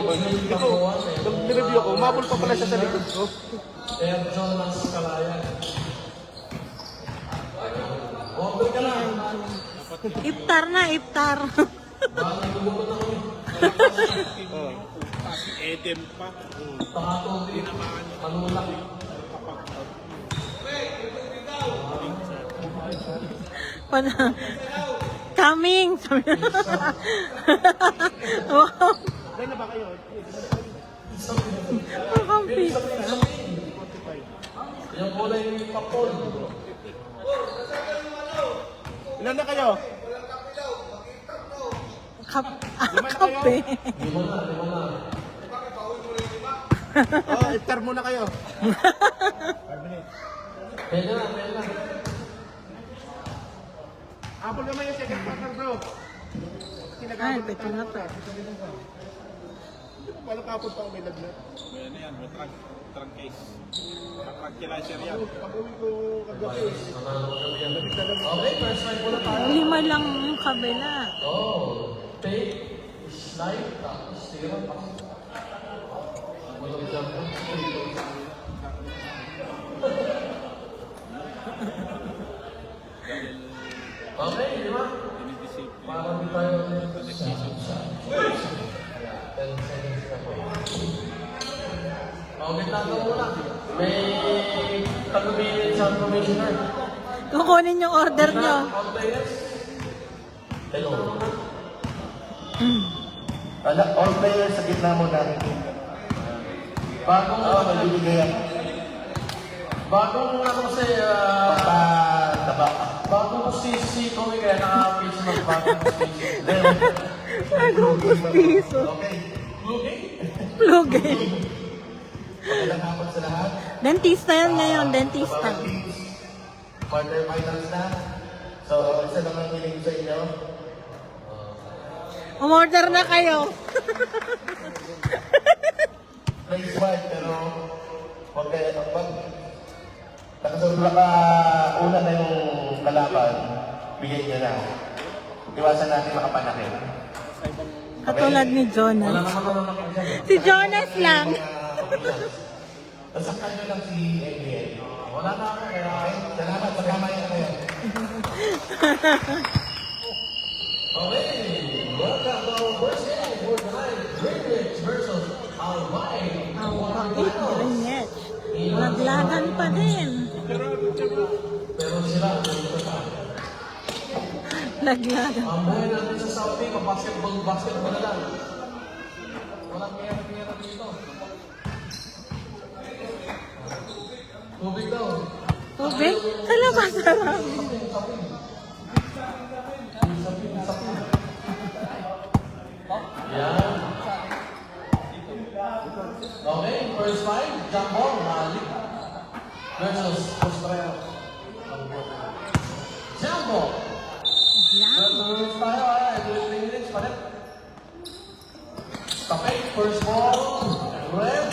Ito, nung nireview ko, umabol pa pala siya sa likod ko. Iftar na, iftar. Si Eden pa. Coming! Wow! Dahil na ba kayo? Kampi. Yung kulay yung kapon. Ilan na kayo? Kape. Lima na. Oh, iftar muna kayo. 5 minutes. Pwede na. Abol naman yung second partner, bro. Ay, beto na to. Paano kapon pa ako may lagnat? Ano yan, may trunk case. Tranquilizer yan. Pag-uwi ko kagabi. Lamig na lamig. Okay, first time muna tayo. 5 lang yung kabila. Take, slide, tapos tira pa. Walang jump. Okay, di ba? Para di tayo sa 10 seconds na po. Okay, tayo muna. May tagubilin sa commissioner. Kukunin yung order nyo. All players? Hello. All players sa gitna mo na. Bagong Magbibigay yan. bagong ano kasi Pataba. bagong si Tommy kaya naka-pitch ng bagong station. Bagong pustiso. Okay. Pluge. Magandang hapon sa lahat. Dentista yan ngayon, dentista. Quarter finals na. So, isa lang ang hiling sa inyo. Umorder na kayo. Place wide, pero huwag kayo, pag nakasunod ka una na yung kalaban, bigay niyo na. Iwasan natin makapanakit. Katulad ni Wala Jonas. naman ako nakakita. Si Jonas lang. Nasaktan niyo lang si ABN. Wala na ako kaya Salamat, magkamaya na kayo. okay. Welcome to our first game for tonight. Greenwich versus Alvay. Ang kapit, Greenwich. Naglagan pa din. Pero sila, dito pa. Naglagan. Ang buhay natin sa Saudi, basketball na lang. Walang pera dito. Tubig daw. Tubig? Sa labas marami. Yan. Okay, first five, jump ball, Malik. Versus Australia. Jump ball. Yan. Versus tayo, 3 minutes pa rin. Tapik, first ball, red.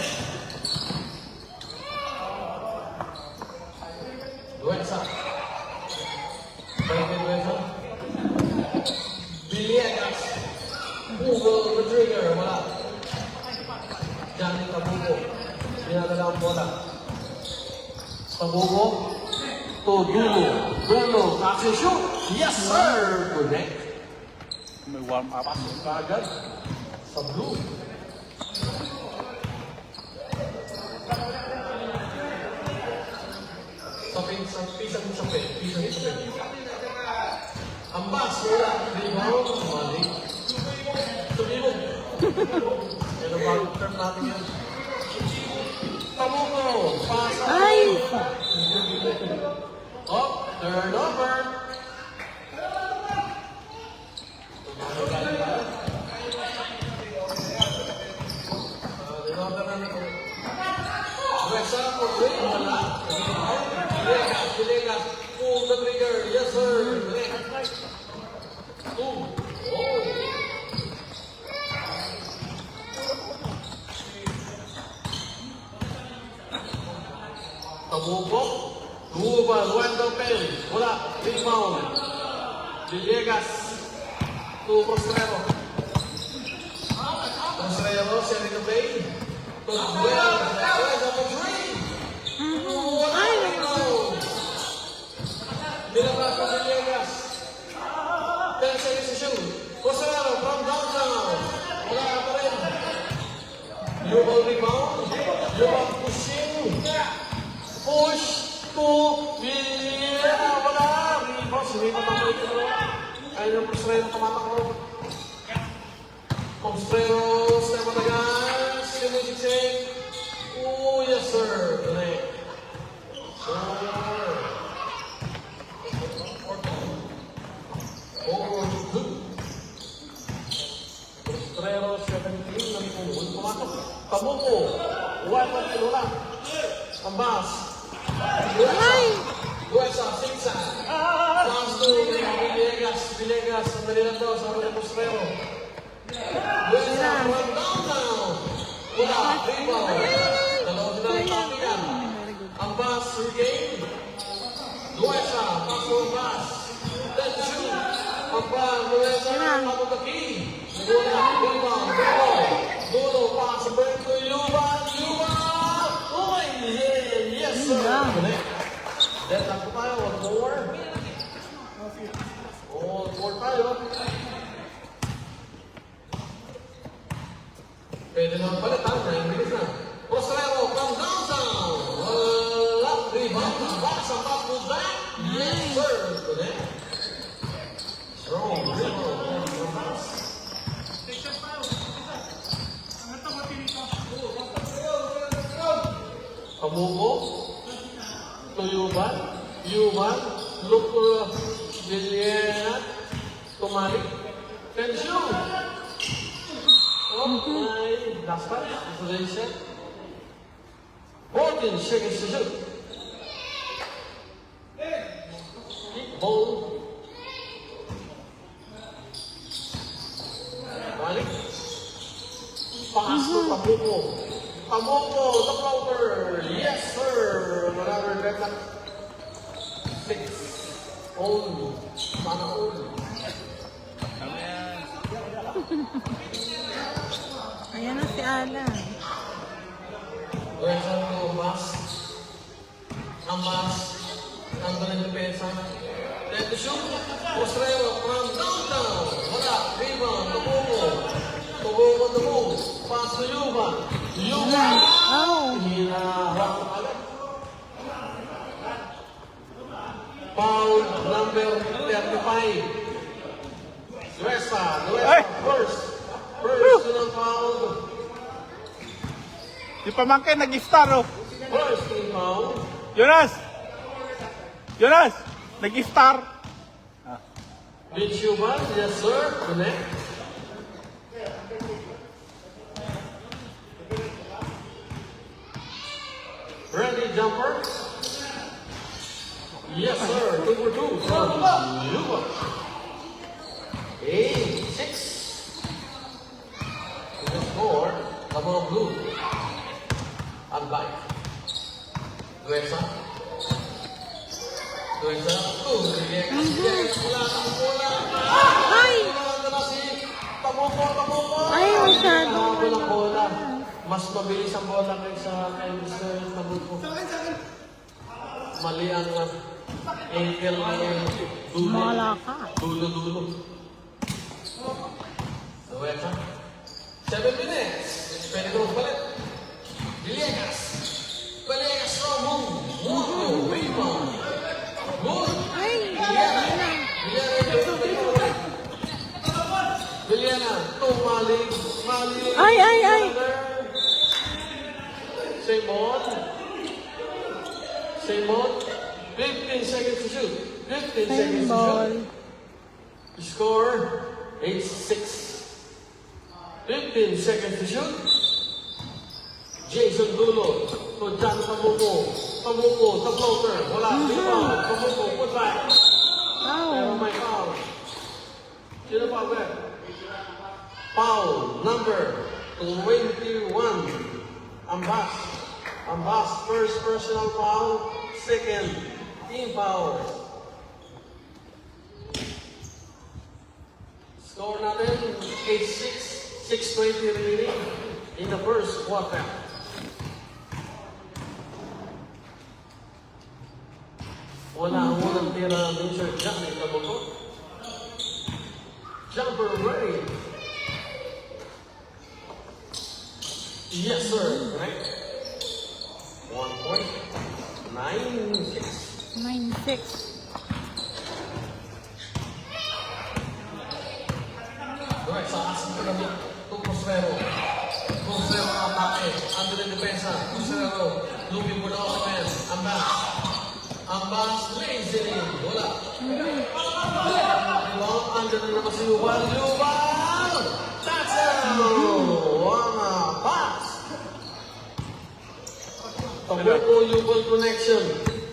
Duensa. Balik kay Duensa. Villegas. Google the trigger, wala. Johnny Tabugo. Dinadala ang bola. Tabugo. To Dulo. Dulo. Kasi shoot. Yes, sir! Connect. May warm up. Kagad. Sa blue. Pisang Ambas, wala. Rebound. Malik. Tumibog. Yan ang bagong term natin yan. Tamuko. Pasa. Ay! Oh, turnover. Turnover na nito. Resa for three. Wala. Villegas. Pull the trigger. Yes, sir. Two. Oh. Tabuko. Duba, Wendell Pell. Wala. Rebound. Villegas. To Postrero. Postrero, si setting the play. To Duel, number 3. Ay, Nilabas pa si Villegas. 10 seconds to shoot. Costello from downtown. Wala pa rin. Lubang rebound. Lubang pushing. Push to Villena. Wala. Rebound. Hindi pa mamalik ito. Ayun yung Postrero tumatakbo. Postrero, step on the gas. Kinesiksik. Oh, yes sir. Connect. Postrero, 17. Nalipunod. Tumatok. Tamuko. Wala kilula. Ambas. ay, Duesa, Singsa. Pass to Villegas. Villegas, sandali lang daw sa mga Postrero. Duesa, from downtown. Wala, rebound. Dalawa sila ng tapigan. Ambas, regain. Duesa, pass to Ambas. Then shoot. Ambas, Duesa, top of the key. Wala, rebound. Dulo, pass, break to Yuban. Yuban! Oh, yeah, yes, sir. Connect. Then lang po tayo, one more. Oh, four tayo. Pwede naman pala, 9 minutes na. Postrero from downtown. Wala, rebound. Box ang top to that. Yes, sir. Connect. Strong. Pamuko. Tuyuban, Yuban, look to Villena, Tumalik, then shoot. Oh my, last time, isolation. 14 seconds to shoot. Keep ball. Tumalik. Pass to Pamuko. Pamuko, the floater. Yes, sir. Another red 6. Only. Sana only. ayan na si Alan. Where's ang Ambas? Ambas. Ang galing depensa. Then to shoot. Postrero from downtown. Wala. Rebound. Tubuko. Tubuko on the move. Pass to Yuban. Yuban. Oh, Hinaharap na agad. Foul number 35. Duesa. First ng foul. Si Pamangkin nag-star oh. First team foul. Jonas, nag-star. Mitch Yuban, yes sir. Connect. Ready jumper. Yes sir. 2 for 2 from Yuban. 8-6. The score, double blue. Unbind. Duesa. Duesa. ay, Pamuko. ay, masyado. Walang bola. Mas mabilis ang bola kaysa kay Mr. Pamuko. Mali ang ankle ng dulo. Mala ka. Dulo. Duesa. 7 minutes. Pwede ko magpalit. Villegas. Strong move. Rebound. Good. Ay, Villena. Mali. ay. Simon. 15 seconds to shoot. 15 seconds Same to ball. shoot. Score 8-6. 15 seconds to shoot. Jason Dulo to John Pamuko. Pamuko, the floater. Wala. Rebound. Pamuko, put back. Pero Oh, may foul. Sino pa ba? Foul number 21. Ambas, first personal foul. Second, team foul. Score natin 8-6. 6:20 remaining in the first quarter. Wala ang unang tira ng Sir Johnny Tabogo. Jumper ready. Yes, sir. Correct. 1 point. 9-6. 9-6. Right, sa asin ko naman itong Cosrero. Cosrero ang atake. Under the depensa. Cosrero. Looking for the offense. Ambas lays it in. Wala. Rebound. Under na naman si Yubal. Yubal! Touchdown! Wala. Pass! Tabuko Yubal connection.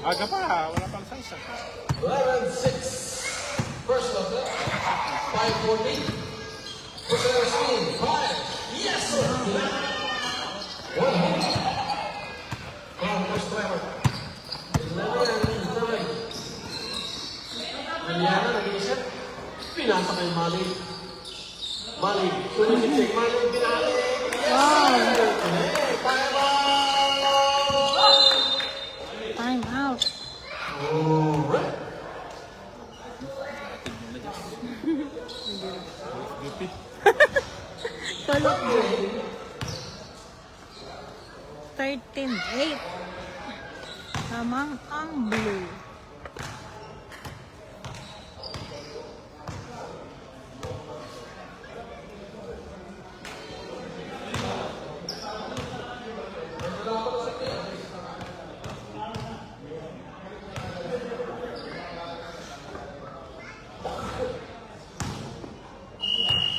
Aga pa, wala pang salsa. 11-6. First quarter. 5-14. Cosrero screen. 5. Yes, sir! 1 hit. From Cosrero. 11. Liliana, nag-iisip. Pinasa kay Malik. Malik. Sumisip Malik. Pinalik. Yes! Time out! Time out. Alright. Tulog. 13-8. Tamang ang blue.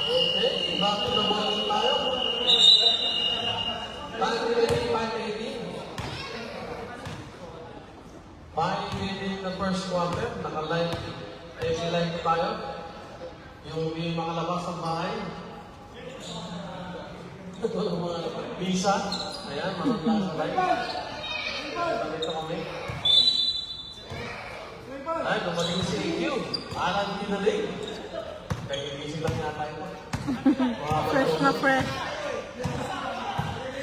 Okay, bakit nabuhan tayo? 5-18 na first quarter, naka-live, live tayo. Yung may makalabas ng bahay. Walang mga visa. Ayan, manunla sa live. Dito kami. Ay, dumating si EQ. Alan kinalig. Kaya-gising lang nga tayo. Fresh na fresh.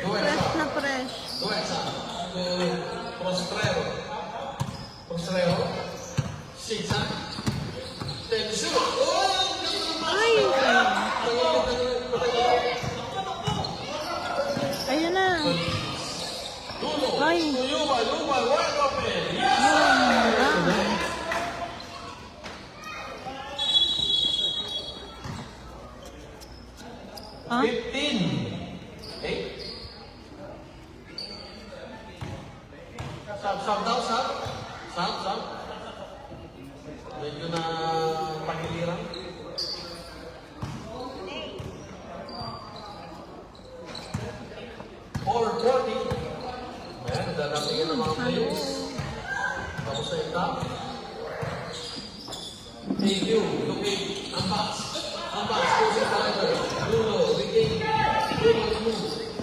Duwesa. Fresh na fresh. Duwesa. Prostrero. Prostrero. Sisa. Tension. Oh! Ay! Ayun na. Dulo. Ay. Yuba, wide open. Yes! Ayun na. Huh? 15. 8. Sab daw, sab. Medyo na pagiliran. 4:40. Ayan, dadatingin ng mga players. Tapos na yung top. Thank you. Looking. Ambas. Closing driver. Dulo. Begin.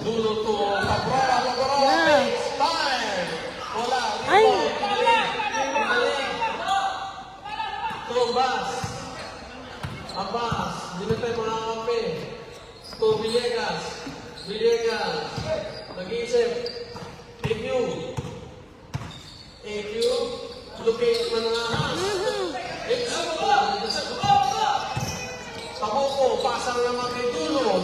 Dulo to Cabrera. Yeah. Time. Wala. Ay! Pinaling. To Ambas. Dinatay mga kampe. To Villegas. Nag-iisip. Thank you. Looking. Mananahas. Tabuko, pasang naman kay Dulo,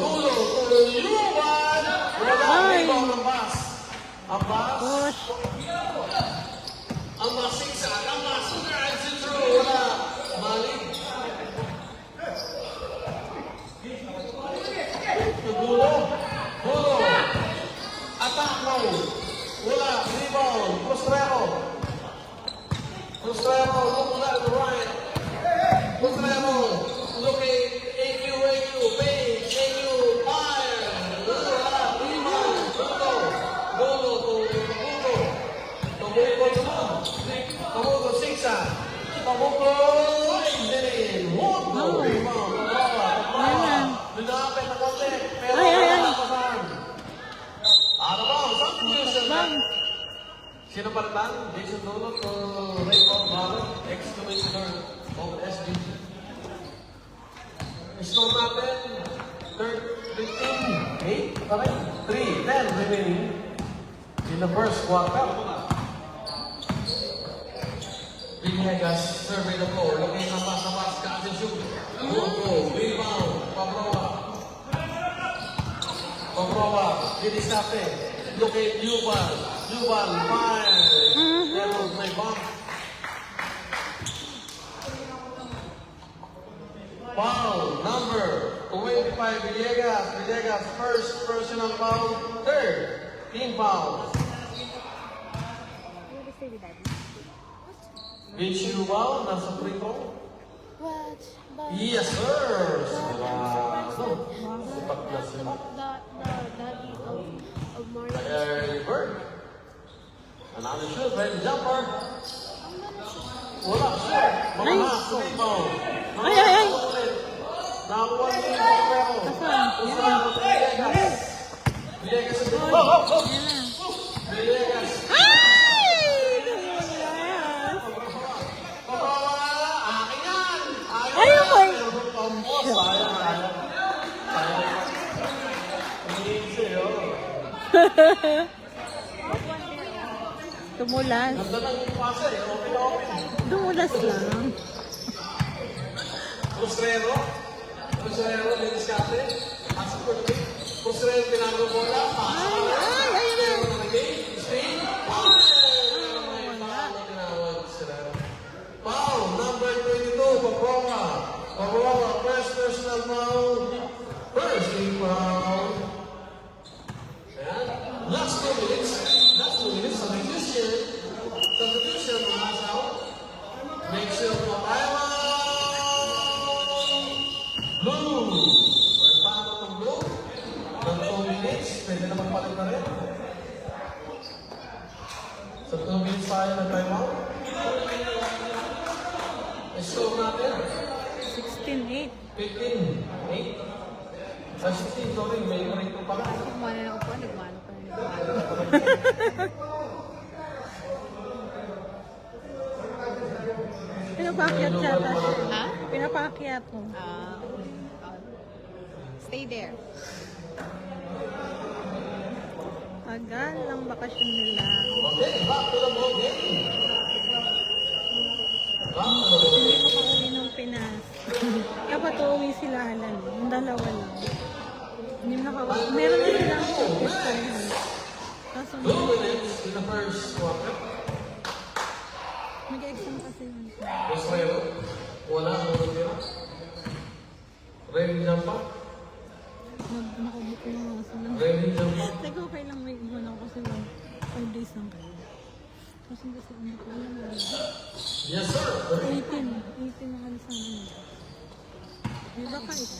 Yuban! Wala, Ay! ito ang Ambas. Push. Ambas, siksa, Ambas, drives it through, wala, Malik. Dulo, attack mo, wala, rebound, Prostrero, look left, right. Prostrero, looking, AQ, Page, fire. Rebound, Dulo to Tabuko, Siksa. Tabuko, Indelin. Rebound, Ayan. Linapit na konti, pero Ay. nakapasan. Substitution. Bang. Sino palitan? Jason Dolot o Raymond Barrett, ex-commissioner of SBC. Score natin, third 15, 8, correct? 3, 10 remaining in the first quarter. Villegas survey the floor. Looking na pass, catch and shoot. Go, rebound, Pabrova, Ginisate. Look at Yuval, fire. There was my bump. Foul number 25, Villegas, first personal foul, third, team foul. Vince Yuval, nasa free throw. What? But Yes, sir! Sigurado. Sipak na siya. the daddy of Mario. Larry Bird. Another shoot, ready jumper. Wala, shoot. Mga rebound. Ay. Nakuha niya yung pero. Villegas sa dito. Villegas. Akin yan! Ayun ko. Sayang. Easy, oh. Tumulas. Ganda lang yung pasa eh. Okay. Tumulas lang. Postrero, Diniscate. Asa po natin. Postrero, pinagawa bola. Pasa. Ayun na. Spain. Foul, number 22, Pabrova, first personal foul. First team foul. Ayan. Last 2 minutes. Substitution, mga asaw. Make sure po tayo. Blue. Or paano itong blue? Ng 2 minutes, pwede na magpalit na rin. Sa 2 minutes tayo na time out. I-score natin. 16-8. 15, 8. 16, sorry, may break ko pala. Kumana na upuan, nagmano pa na. Pinapakyat siya. Ha? Pinapakyat mo. Stay there. Tagal lang bakasyon nila. Okay, back to the ball game. Hindi pa pauwi ng Pinas. Kaya pa uuwi sila Alan. Yung dalawa lang. Hindi nakauwi. Meron na silang ticket. Kaso 2 minutes in the first quarter. mag-exam kasi yun. Postrero, wala ang tira. Ready jump up. Nakabuk ko yung mga sila. Ready jump up. Teka, okay lang may iwan ako kasi 5 days lang kayo. Kasi ano ko alam mo. Yes, sir. 18 na kami sa amin. Di ba kahit?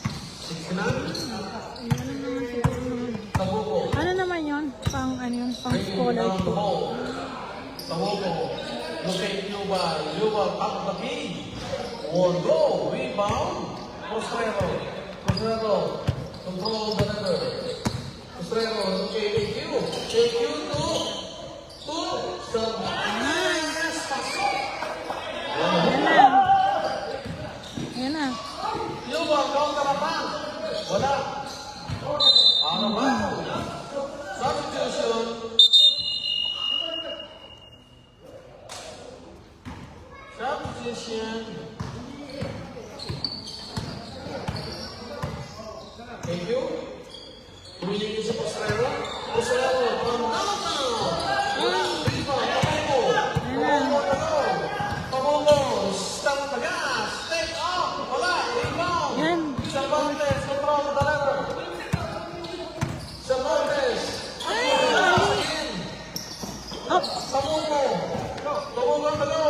69. Ano naman siguro naman. Tabuko. Ano naman yun? Pang Bringing down the scholarship. ball. Tabuko. Locate Yuba, top of the key. One go. Rebound. Postrero. Control the number. Postrero. Locate AQ. AQ to Yes, pasok. Yan na. Yuba, counter attack. Wala. Ano ba? Substitution. Thank you. Tumingin sa Postrero. Postrero from downtown. Pamungo. Stop the gas. Take off. Wala. Rebound. Yan. Cervantes. Control the letter. Cervantes. Up. Pamungo. Pamungo to go.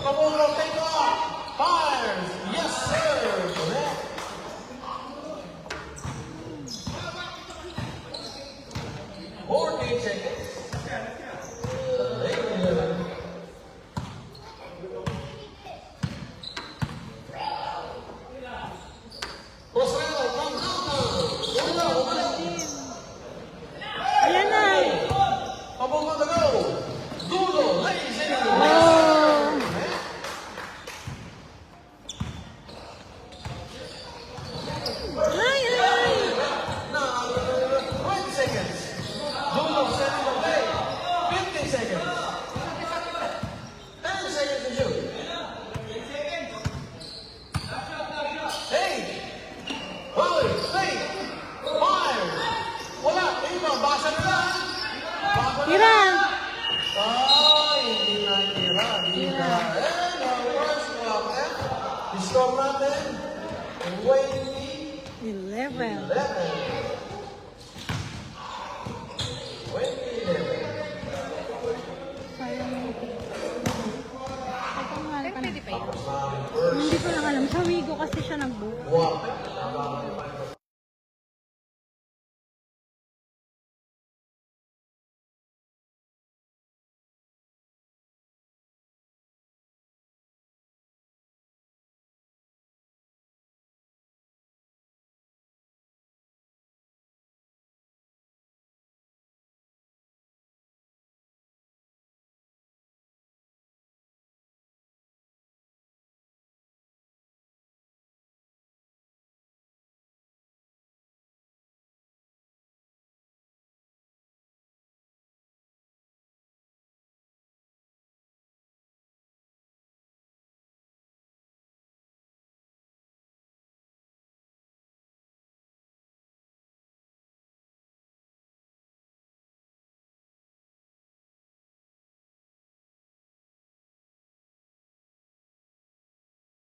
Pamungo take off. Fires. Yes, sir. Correct. Seconds. Postrero from downtown. Ayan na. Pamungo to go. Dulo. Ladies and gentlemen. Oh. Ay, ay. Now Tira! Ay, hindi na tira. Hindi na. And our first block. I-score natin. 11. 20-11. 20-11. Sayang. Ito nga, Pero pwede pa yun. hindi ko lang alam. Sa Wigo kasi siya nag-book. Wow.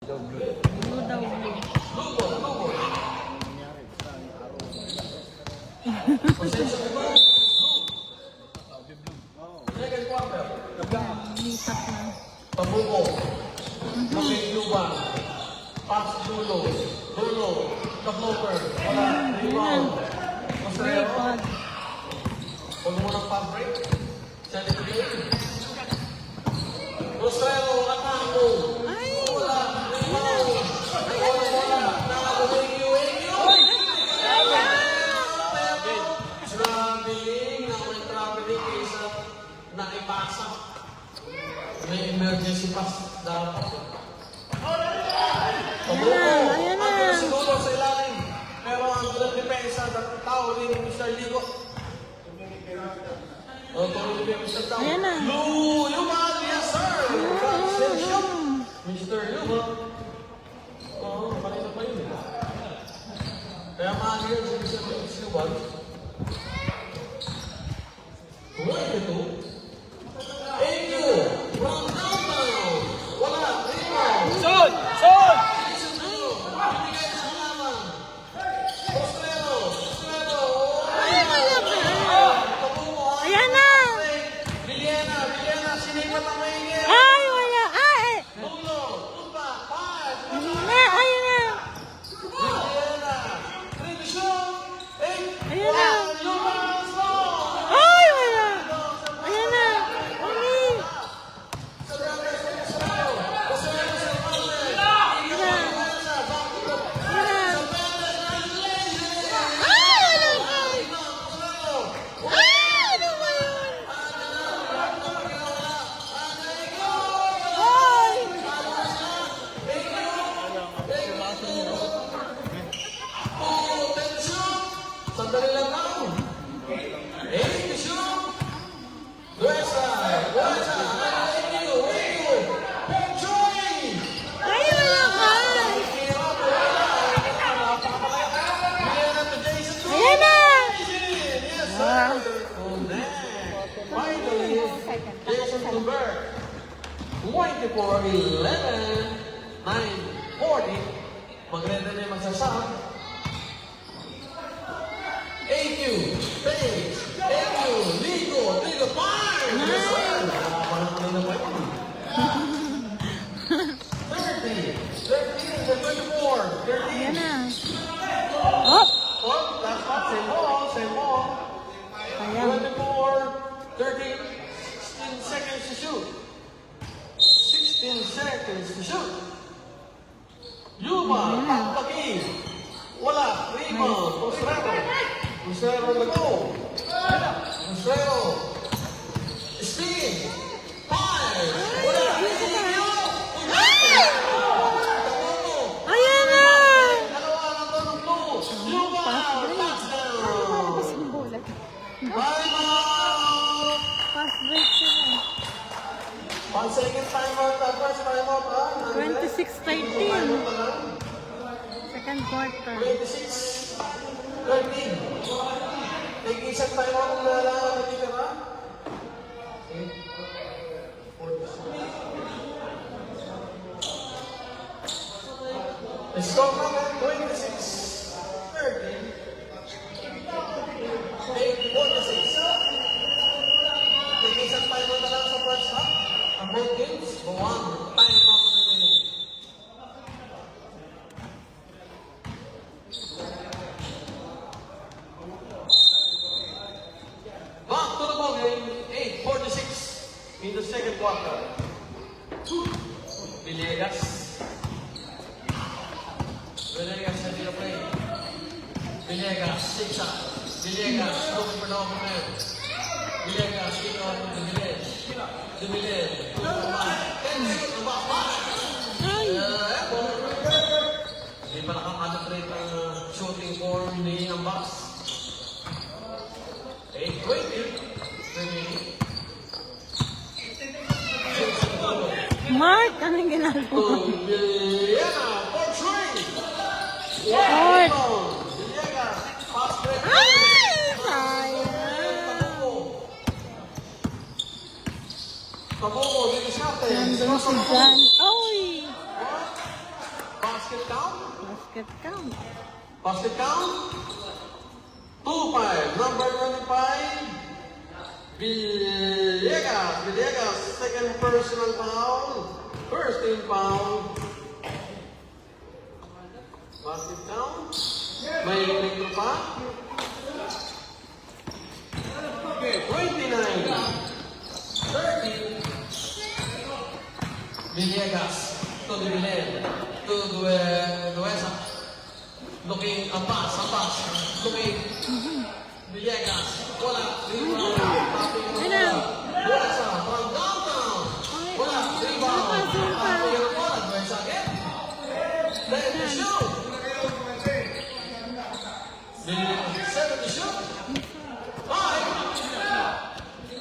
Blue daw blue. Second quarter. Lipat na. Pabuko. Lupit Luba. Pass Dulo. Dulo. Kaploper. Wala. Rebound. Mostrero. Tripod. Huwag mo ng pump break. Send it to the end. Mostrero. Atako. Ay! Wala. Rebound. Wala. Nakakabigyo. Traveling. Na may traveling kaysa naipasa. May emergency pass dapat. Ayan na. Ang siguro sa ilalim. Pero ang gulang depensa, tao rin yung Mr. Ligo. Ang tuloy din yung Mr. Tao. Ayan na. Yuman, yes sir! Still shoot. Mr. Yuman. Oo, kanina pa yun. Kaya maaari yun si Mr. Yuman. Tuloy ito. AQ, from downtown. Wala, rebound. Son! Son! Ay, wala pa. Ayan na. Villena, sinipat ang maingay. Ay, wala. Ay! Tulo, Tupa, Paz, Ayun na. Ayun na. Villena, Trivision, Ayan na. Lumas, Law. Ay, wala. Ayan na. Uli. Sandali lang daw. Trivision, Duesa, Joy! Ay, wala ka. Ayan na. Finally, Jason Lubert. 24-11, 9-40. Maganda na yung magsasama. AQ, Page, AQ, Ligo, Fire! Yes, sir! Parang kanina pa yun. 13, 24, 13. Ayan na. Hop. Oh, last shot, same ball. Ayan. 24, 13, 16 seconds to shoot. 16 seconds to shoot. Yuma, Pagpagi. Wala, rebound, Mostrero na go. Mostrero. Spin. Fire. Wala, Ayan na. dalawa na to ng blue. Yuma, touchdown. Isang bola. Time out. Fast break sila. 1 second timeout, first timeout, 26-13. Second quarter. 26, 13. Nag-isang timeout na lang natitira. Score number 26-30. 8-46. May isang timer na lang sa first half. Ang both teams, one time out remaining. Back to the ball game, 8-46 in the second quarter. Villegas. Villegas sa the play. Villegas, six up. Villegas, looking for the opener. Villegas, kick off to Demilen. Demilen, 2 for 5. 10 seconds to back. Hindi pa nakakalibrate ang shooting form ni ang box. 8-20. Remaining. Mark, anong ginagawa? Villena for 3. Mark! Villegas, pass break. Ay! Sayang! Tabogo, dito sa atin. Nandun si John. Oy! Basket count. Basket count. Basket count. 2-5. Number 25. Villegas. Villegas. Second personal foul. First team foul. Basket count. May ito pa. 29. 30. Villegas. To Demilen. To Duesa. Looking a pass. Looking. Villegas. Wala. Rebound. Ano? Duesa from downtown. Wala. Rebound. Duesa again. Let the shoot. Villegas. 7 to shoot. 5.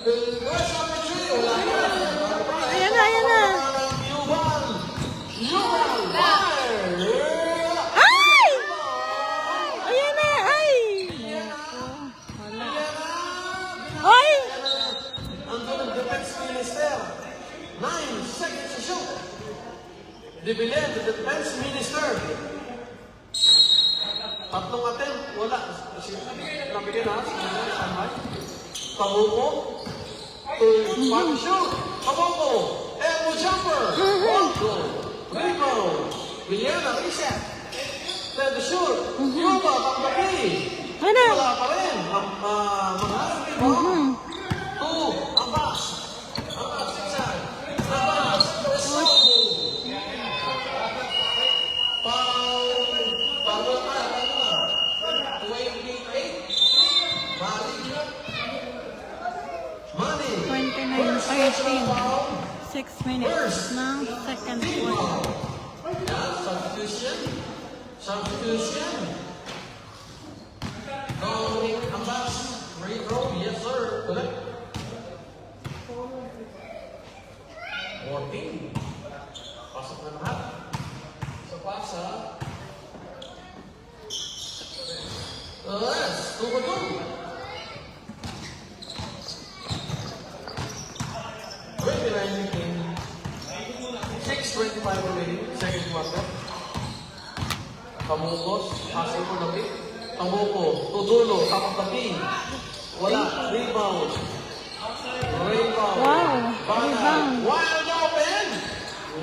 Duesa for 3. Wala. Ayan na, ayan na. Ay! Ayan na, ay! Wala. Ay! Andun ang defense minister. 9 seconds to shoot. Demilen, the defense minister. Tatlong attempt, wala. Nabigyan na, standby. Tabuko. 1 shoot. Tabuko. Elbow jumper. One goal. Rebound. Villena, reset. Then the shoot. Yuba, panggabi. Ano? Wala pa rin. Mga rebound. 2, ang pass. Ang pass, zigzag. Ang pass. Estobo. Foul pa. 28. Mali. 29-13. 6 minutes ng second quarter. Substitution. Going ang pass. Free throw. Yes, sir. Correct. 14. Pasok na lahat. Sa pasa. Yes, 2 for 2. 6:25 remaining, second quarter. Pamukos, passing for the pick. Pamuko, tudulo, tapos the pin. Wala, rebound. Rebound. Wow, Bana, rebound. wide open.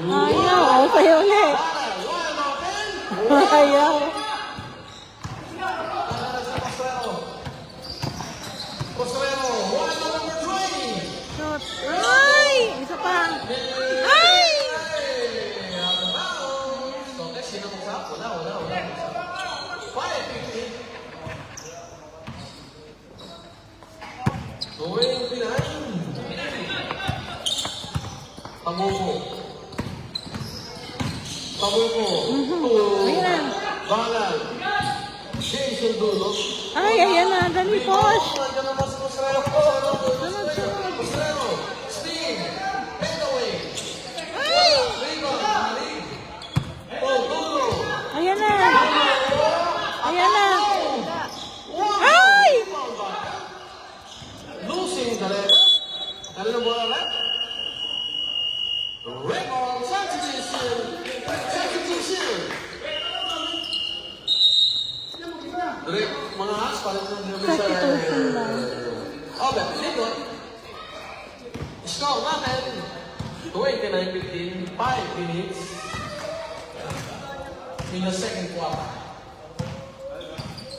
Ayaw, ako sa'yo ulit. Bana, wide open. Ayaw. Postrero, wide open for 20. Shot. Ay! Isa pa. Ay! Out of bounds. Okay, sino mo sa? Wala. 5:50. Going behind. Pamuko. Ayan. Balan. Jason Dulo. Ay, ayan na. Dali, push. Nandiyan naman si Postrero. Postrero. Speed. Take away. Ay! Rebound. Dulo. Ayan na. Ayan na. Ay! Losing the left. Ano na bola left? Rebound. Substitution. Robert, likod. Score natin. 29-15, 5 minutes in the second quarter.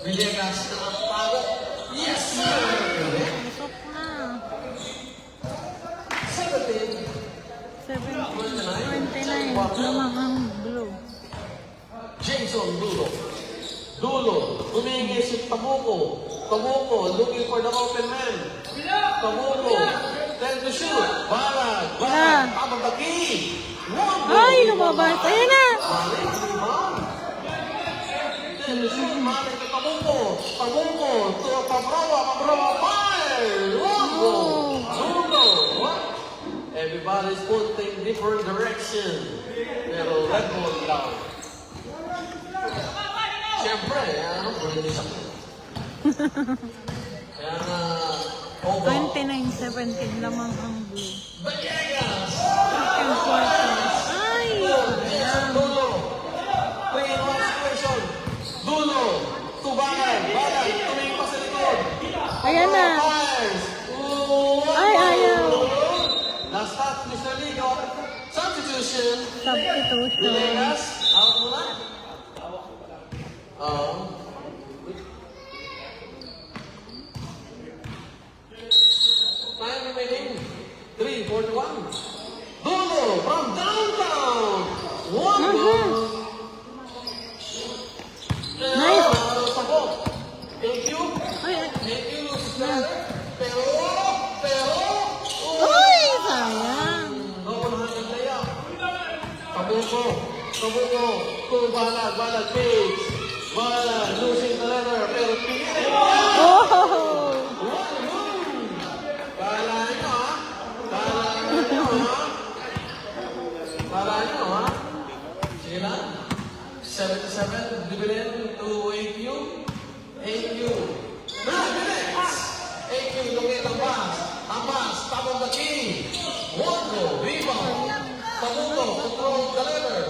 Villegas na ang pago. Yes, sir! Pasok na. 17. 7:29 lamang ang blue. Jason Dulo. Dulo. Humingi si Tabuko. Tabuko, looking for the open man. Tabuko. Then to shoot. Balag. Balag. Tamang baki. Ay, lumabas. Ayan na. Malik, rebound. Then to shoot. Malik kay Tabuko. Tabuko. To Pabrawa. Pabrawa. Fire. Dulo. Dulo. What? Everybody's pointing different direction. Pero red ball down. Siyempre, pwede sa kaya na, over. 29-17 lamang ang blue. Villegas! Second quarter. Ay! Dulo! 3-in-1 situation. Dulo! Tubagan! Balag! Tumingin pa sa likod! Ayan na. Fires! Ay, ayaw. Last stop, Mr. Ligo. Substitution. Substitution. Villegas, out muna. Time remaining. 3:41. Dulo from downtown. One goal. Nice. Sabot. Thank you. Ay, ay. Thank you, Mr. Pero. Ay, sayang. Double-handed layup. Tabuko. Tabuko. Balag. Balag. Page. Balag. Losing the letter. Pero pinili. Oh! Kala nyo, ha? Kala nyo, ha? Sige lang. 77, dividend to AQ. AQ. Minutes! AQ, lungit ang pass. Ang pass, tamang baki. One goal, rebound. Tabuko, control the letter.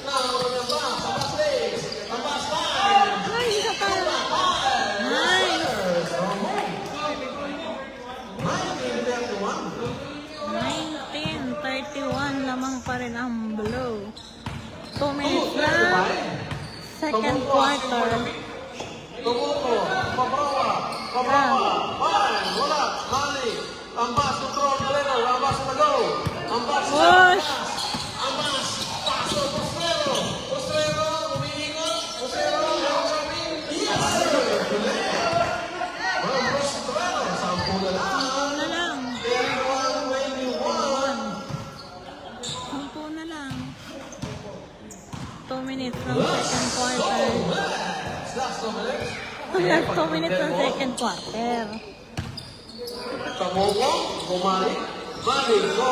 Now, ang pass, ang pass legs. Ang pass time. Ay, isa pa. Nice. 19:31 lamang pa rin ang blue. 2 minutes na. Second quarter. Tabuko, Pabrawa, fine, wala, Mali, ang pass, control the letter, ang pass na go, ang pass, Push. ang pass, paso, Postrero, Postrero, umiingot, Postrero, meron sabi, yes! Well, Postrero, 10 na lang. Na lang. 21. 10 na lang. 2 minutes ng second quarter. Last 2 minutes. Last 2 minutes ng second quarter. Tabuko, bumalik, balik, go,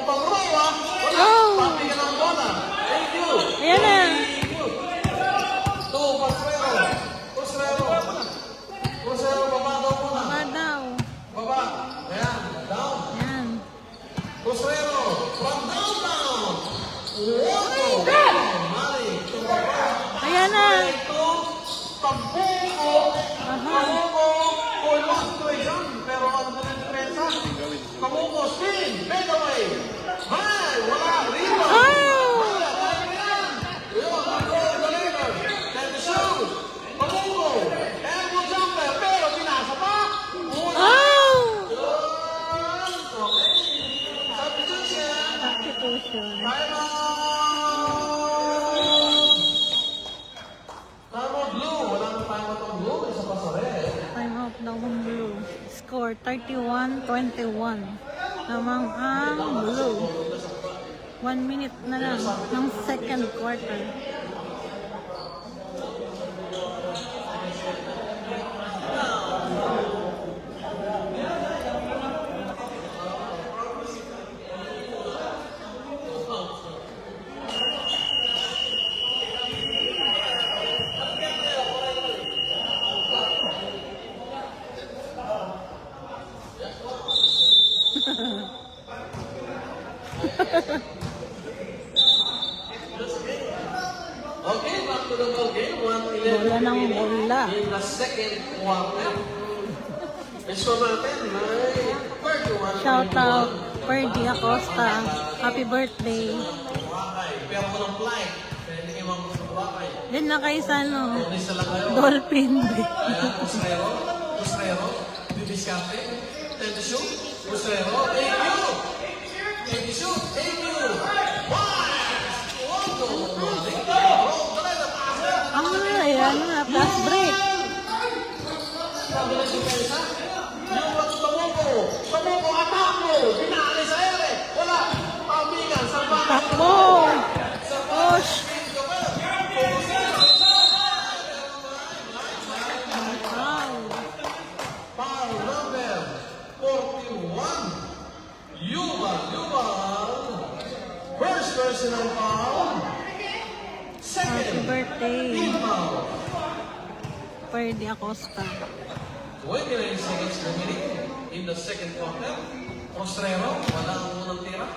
Pabrawa, wala, Oh. papigan ang bola, thank you. Ayan na. Postrero, baba daw muna. Baba daw. Baba. Ayan, down. Yan. Postrero, from downtown. Woko. Mali. Tumaba. Ayan na. Ito, Tabuko. Aha. Tabuko. Full loss to a jump. Pero ano na yung depensa? Tabuko, spin. Fade away. Hi, wala. Rebound. Oh! Wala, tayo yan. Yun, control the leader. Then the shoot. Tabuko. Elbow jumper. Pero pinasa pa. Una. Oh! Yun. Okay. Substitution. Substitution. Time out. Time out blue. Wala nang time out ang blue. Isa pa sa red. Time out daw ang blue. Score 31-21. Lamang ang blue. 1 minute na lang ng second quarter. Okay, back to the ball game. 1-11 Bola ng bola. in the second quarter. Score natin ay 31. Shout out, Ferdy Acosta. Happy birthday. Wakay. Pero ko ng flight. Pwede kayo mga Wakay. Din na kayo sa ano, Isa lang kayo. Dolphin Bay. Ayan, Postrero, Bibiscate, Tend to shoot, Postrero, thank you! Thank you, shoot, thank you! One goal! Ayan na, plus break. Sabi ng depensa, yung Tamuko, attack mo! Pinakali sa ere! Wala! Pamigan, sa bahay! Takbo! Push! Foul number 41. Yuval. First personal foul. Happy Second, birthday, team foul. Ferdy Acosta. 29 seconds remaining in the second quarter. Postrero, wala ang unang tira.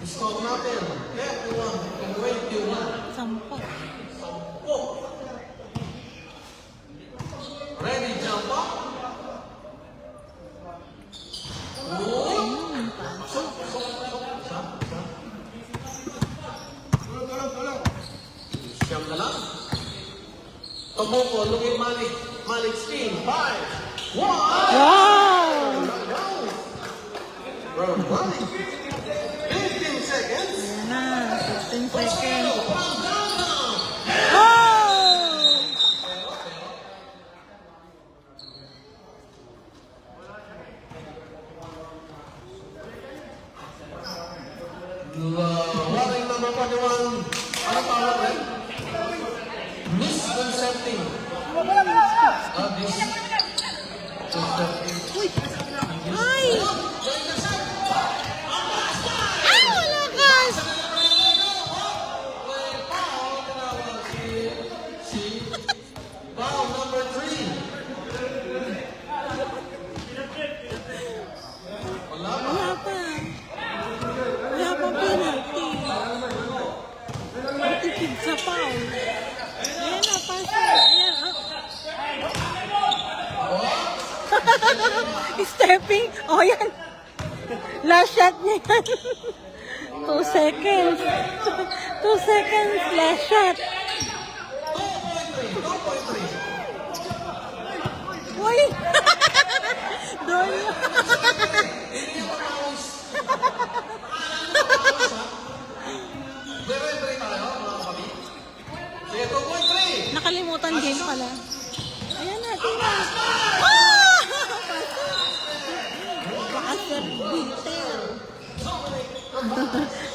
Score natin, 31-21. Sampo. Ready, jump up. Siyam na lang. Tamuko, looking Malik. Malik spin. 5, 1. Wow! Round 1. 15 seconds. Ayan na, 15 seconds. From downtown. Oh! Warning number 41. Ano tawag rin? Misconcepting. Ay! Ay, malakas! Foul number 3. Wala pa. Wala pa. Wala pa penalty. Matipid sa foul. Ayan na, pasa. Ayan, Stepping. Oh, yan. Last shot niya yan. 2 seconds. 2 seconds, last shot. 2.3. Uy! Doon. Dire-dire tayo, mga kami. Sige, 2.3. Nakalimutan game pala. Ayan na, tira. Ah! Baka sir detail.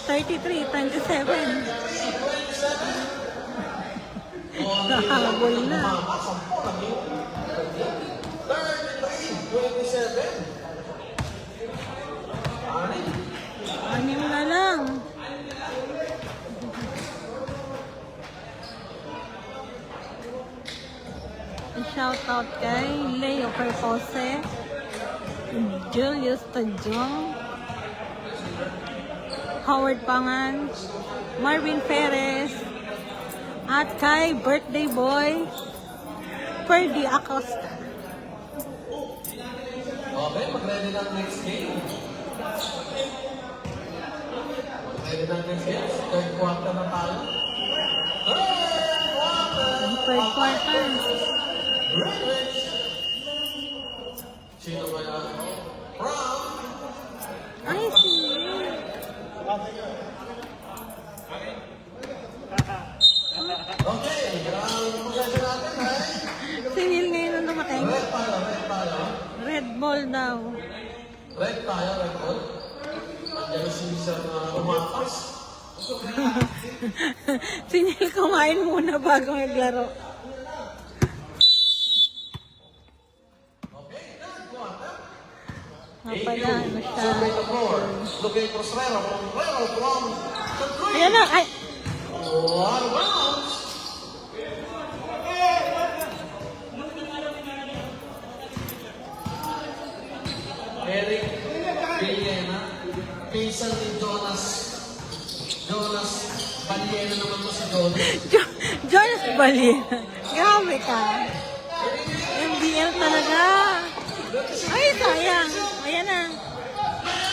33-27. Nakahabol na. 33-27. Anim na lang. Shout out kay Leo Perpose, Julius Tajong, Howard Pangan, Marvin Perez, at kay birthday boy, Ferdy Acosta. Okay, mag-ready na ang next game. Mag-ready na ang next game. Third quarter na tayo. Third quarter. Redwich. Sino ba yan? From Ay, si okay, ang maganda natin ay Sinil ngayon na dumating. red tayo. Red ball daw. Red ball. Andiyan si Sir na umakas. Sinil kumain muna bago maglaro. Okay, third quarter. Napala, ano siya. Survey the floor. Looking for Srero from the three. Ayan na, ay, One round. Eric Villena, pinsan ni Jonas Villena naman to si Jonas. Jonas Balina. Grabe ka. MBL talaga. Ay, sayang. Ayan na.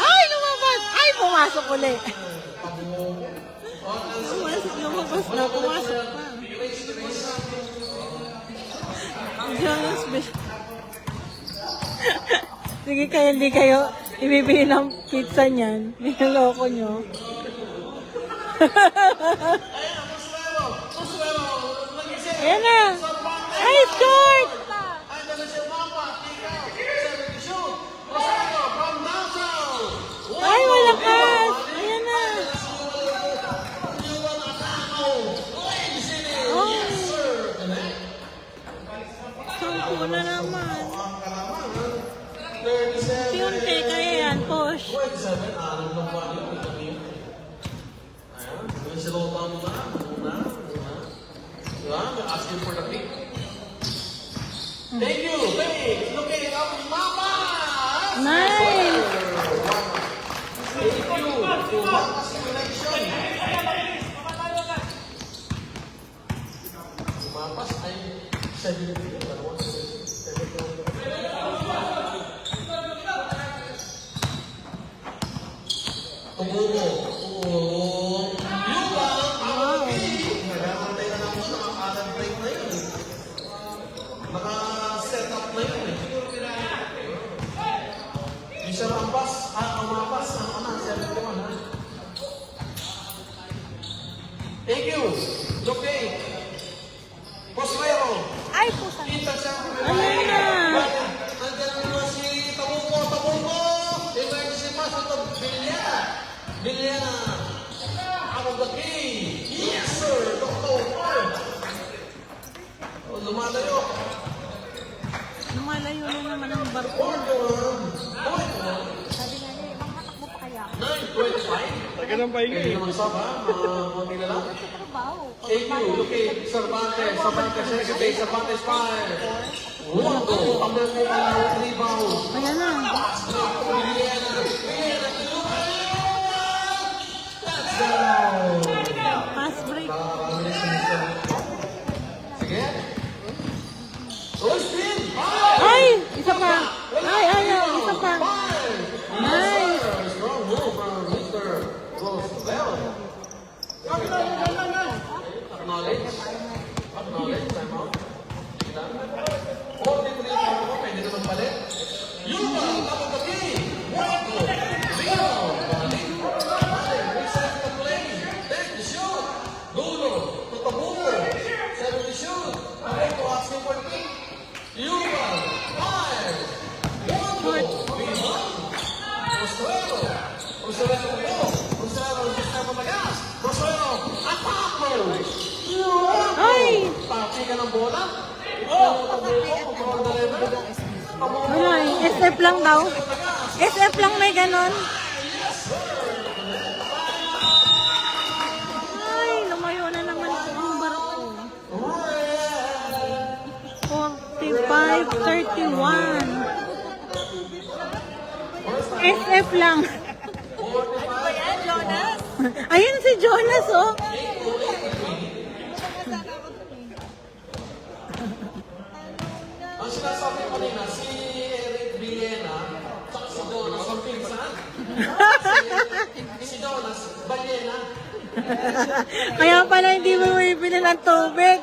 Ay, lumabas. Ay, pumasok uli. Lumabas na, pumasok pa. Jonas Bishop. Sige kayo, hindi kayo ibibili ng pizza niyan. Niloloko nyo. Ayan na. Ay, short! Ay, malakas! Ayan na. Oh. Sampu na naman. Unti, kaya yan. Push. Thank you. Thanks. Look at our mama. Nice! Thank you to Mama's Connection. Mapas ay 7 million. Tumubo. Yuba. Nagkakantay na naman sa mga kanan break na yun. Naka-set up na yun eh. Yung siya mapas, ang mapas, ano na, 71 ha. Thank you. Okay. Postrero. Ay, pusa. Kita siya. Ayan na. Nandiyan naman si Tabuko. Emergency pass ito. Biliana. Out of the key. Yes, sir. Dr. Oh, lumalayo. Lumalayo na naman ang barko. Sabi nga niya, makatakbo pa kaya? 9:25. Taga ng pahinga Hindi eh. naman saba. Mga kilala. Trabaho. Thank you. Okay. Cervantes. Second base. Cervantes 5. 1-2. Pagdal mo ka na rebound. Ayan na. Pass break. Sige. Oh, spin! Ay! Isa pa. Ay, ayaw. Isa pa. Nice. Strong move from Mr. Roosevelt. Acknowledge. Acknowledge. Time out. 43 pa ako. Pwede naman palit. Yuba! Tapos the key! Wato! Leo! Balik! Reset the play! Take the shoot! Dulo! Tutabuko! 70 shoot! Okay, to asking for the kick! Yuba! 5! Wato! Bihon! Rosuelo! Rosuelo ulo! Rosuelo! Sistema Magas! Rosuelo! Atako! Ay! Taki ka ng bola? Tutabuko! Control the level! Wala eh. SF lang daw. SF lang may ganon. Ay, lumayo na naman ang barko. 45-31. SF lang. Ayun si Jonas, oh. Ang sinasabi ko nila, si Eric Villena, tsaka si Jonas, ang pinsan. Si Jonas, Ballena. Kaya pala hindi mo bibili ng tubig.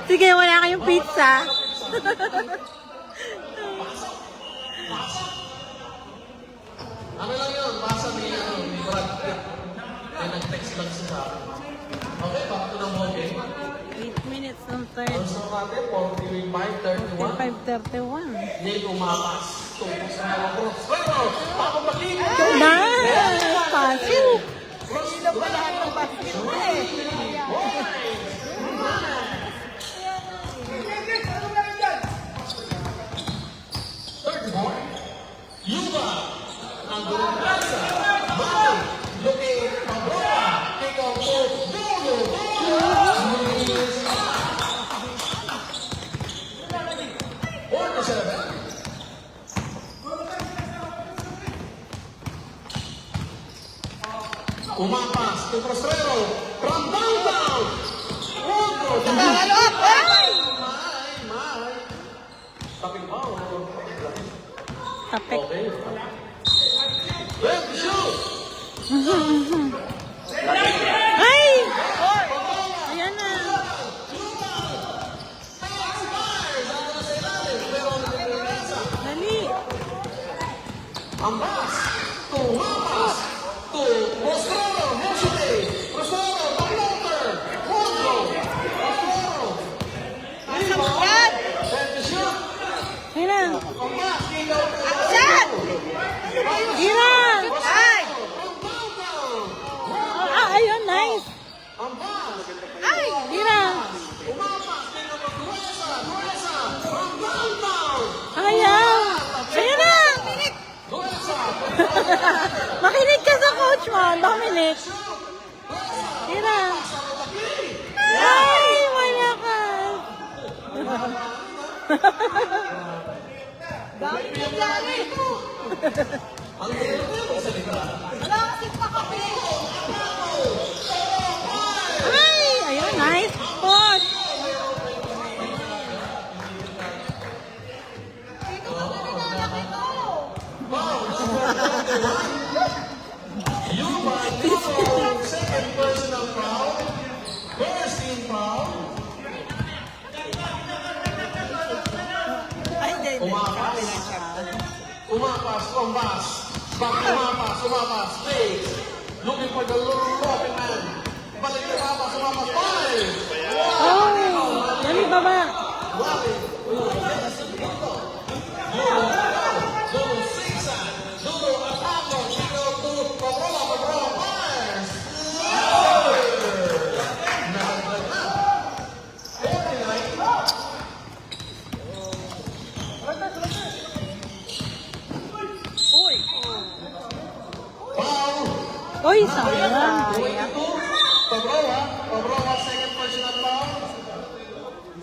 Sige, wala kayong pizza. Ano lang yun, basa ni Brad Pitt. May nag-text lang siya sa akin. Okay, back to the movie. 8 minutes ng third. Gusto natin, 45-31. 5:31. Hindi umapas. Tungkol sa mga cross. Bueno, ako bakit? Nice! Pasil! Sino ba lahat ng basket mo eh? Third board, Yuba, ang Durasa, Mal, Luque, Pabroa, Ikaw po, Dulo, Or na siya na ba? Umapas to Prostrero. From downtown. Wondo. My. Taping ba? Tapik. Okay. Left shoot. Ay! Ayan na. Dali. Ambas. Umapas. To Prostrero. Hesitate. Prostrero. The floater. Wondo. Prostrero. Rebound. Left shoot. Ayan na. Ambas. Kick out. Gira! Ay! From downtown. Ayun, nice. Ambas. Gira! Umapas. Kick out. Duesa. From downtown. Ayaw! Ayan na! Duesa. Makinig ka sa coach mo, Dominic. Gira! Ay! Malakas! Gamit yung lari. Ang hirap sa likod. Ay! Ayun, nice spot! Second personal foul. First team foul. Umapas, umbas. Back umapas. Face. Looking for the open man. Balik umapas. Five. Oh! Dali, baba! Wally. Dulo, six. Dulo, atako. Chico, two. Paprola. Fires. Nalaglag na. 49. Foul. Uy, sayang! 22. Pabrova, second personal foul.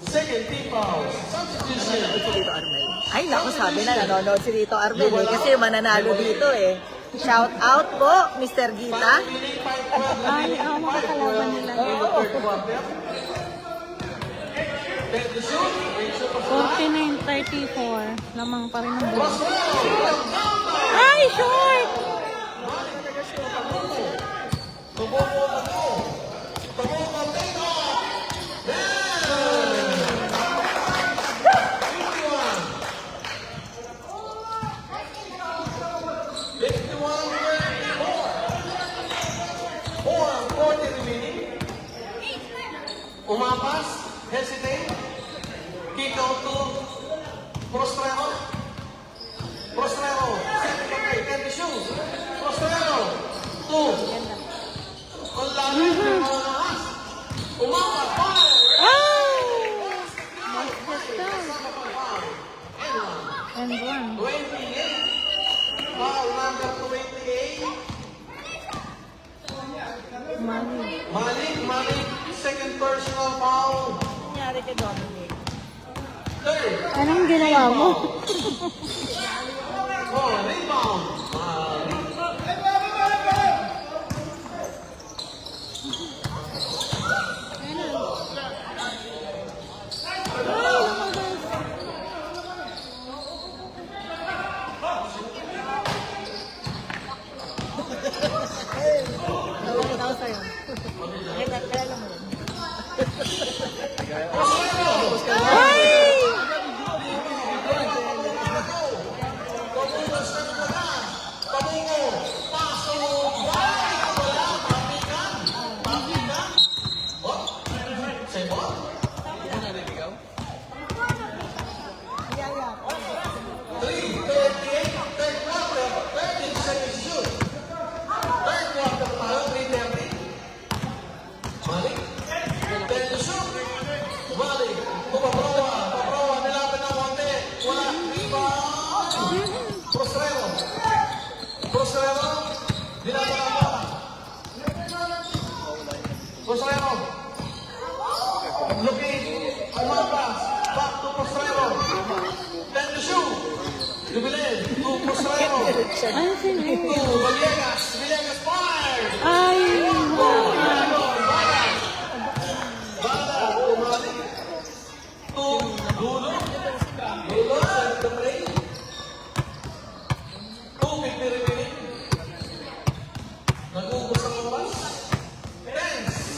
Second team foul. Substitution. Ay, naku, sabi na nanonood si Rito Armel eh, kasi mananalo dito eh. Shout out po, Mr. Gita. Ay, makakalaban nila. 49-34. Lamang pa rin ang buwan. Ay, short! Umapas, hesitate, kick out to Prostrero. Get the shoes. Prostrero, two. Ang lalim ng mga nahas. Umapas, fire! Oh! And one. 28. Foul number 28. Malik, second personal foul. Nangyari kay Dominic. Third. Anong ginawa mo? Rebound. Tawagin ako sa'yo. Kailan mo yun? Ay! Postrero. Looking. Umapas. Back to Postrero. Then the shoe. Jubilee. To Postrero. Ano sila? To Villegas. Villegas fire. Ay! remaining. Nag-uubos ang oras. 10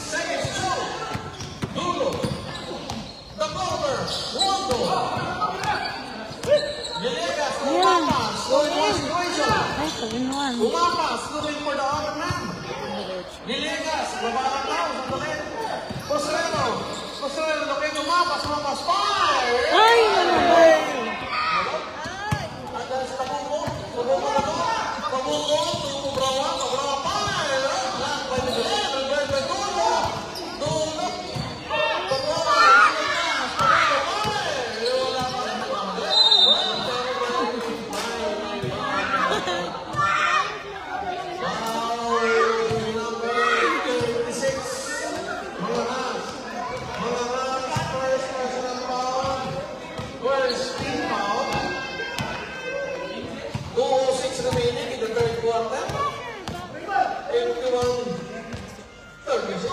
seconds to go. Dulo. The corner. Rondo. Villegas. Umapas. Going for situation. Ay, 7-1. Umapas. Looking for the other man. Villegas. Babalang daw. Sandali. Postrero. Postrero. Looking umapas. Umapas. Fire! Ay, ano ba? Ada sa Tabuco. Tabuco na to. Tabuco. Tubo Brawa. Brawa. Fire! Lahat by the end. Alberto Dulo. Dulo. Tabuco. Villegas. Fire! Wala pa rin remaining in the third quarter. 81-36.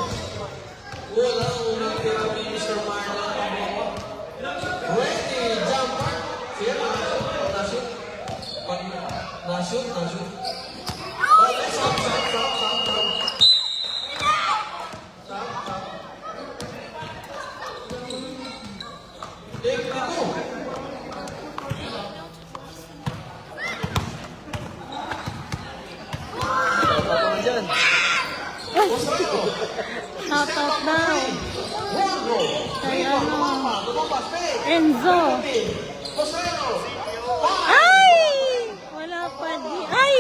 Wala ang unang tira ni Mr. Marlon Taboco. Ready, jumper. Sige, na-shoot. Na-shoot. Okay, stop. Take the two. Shout out daw. Rondo. Kay ano, Lumabas, Peg. Enzo. Postrero. Ay! Wala pa di. Ay!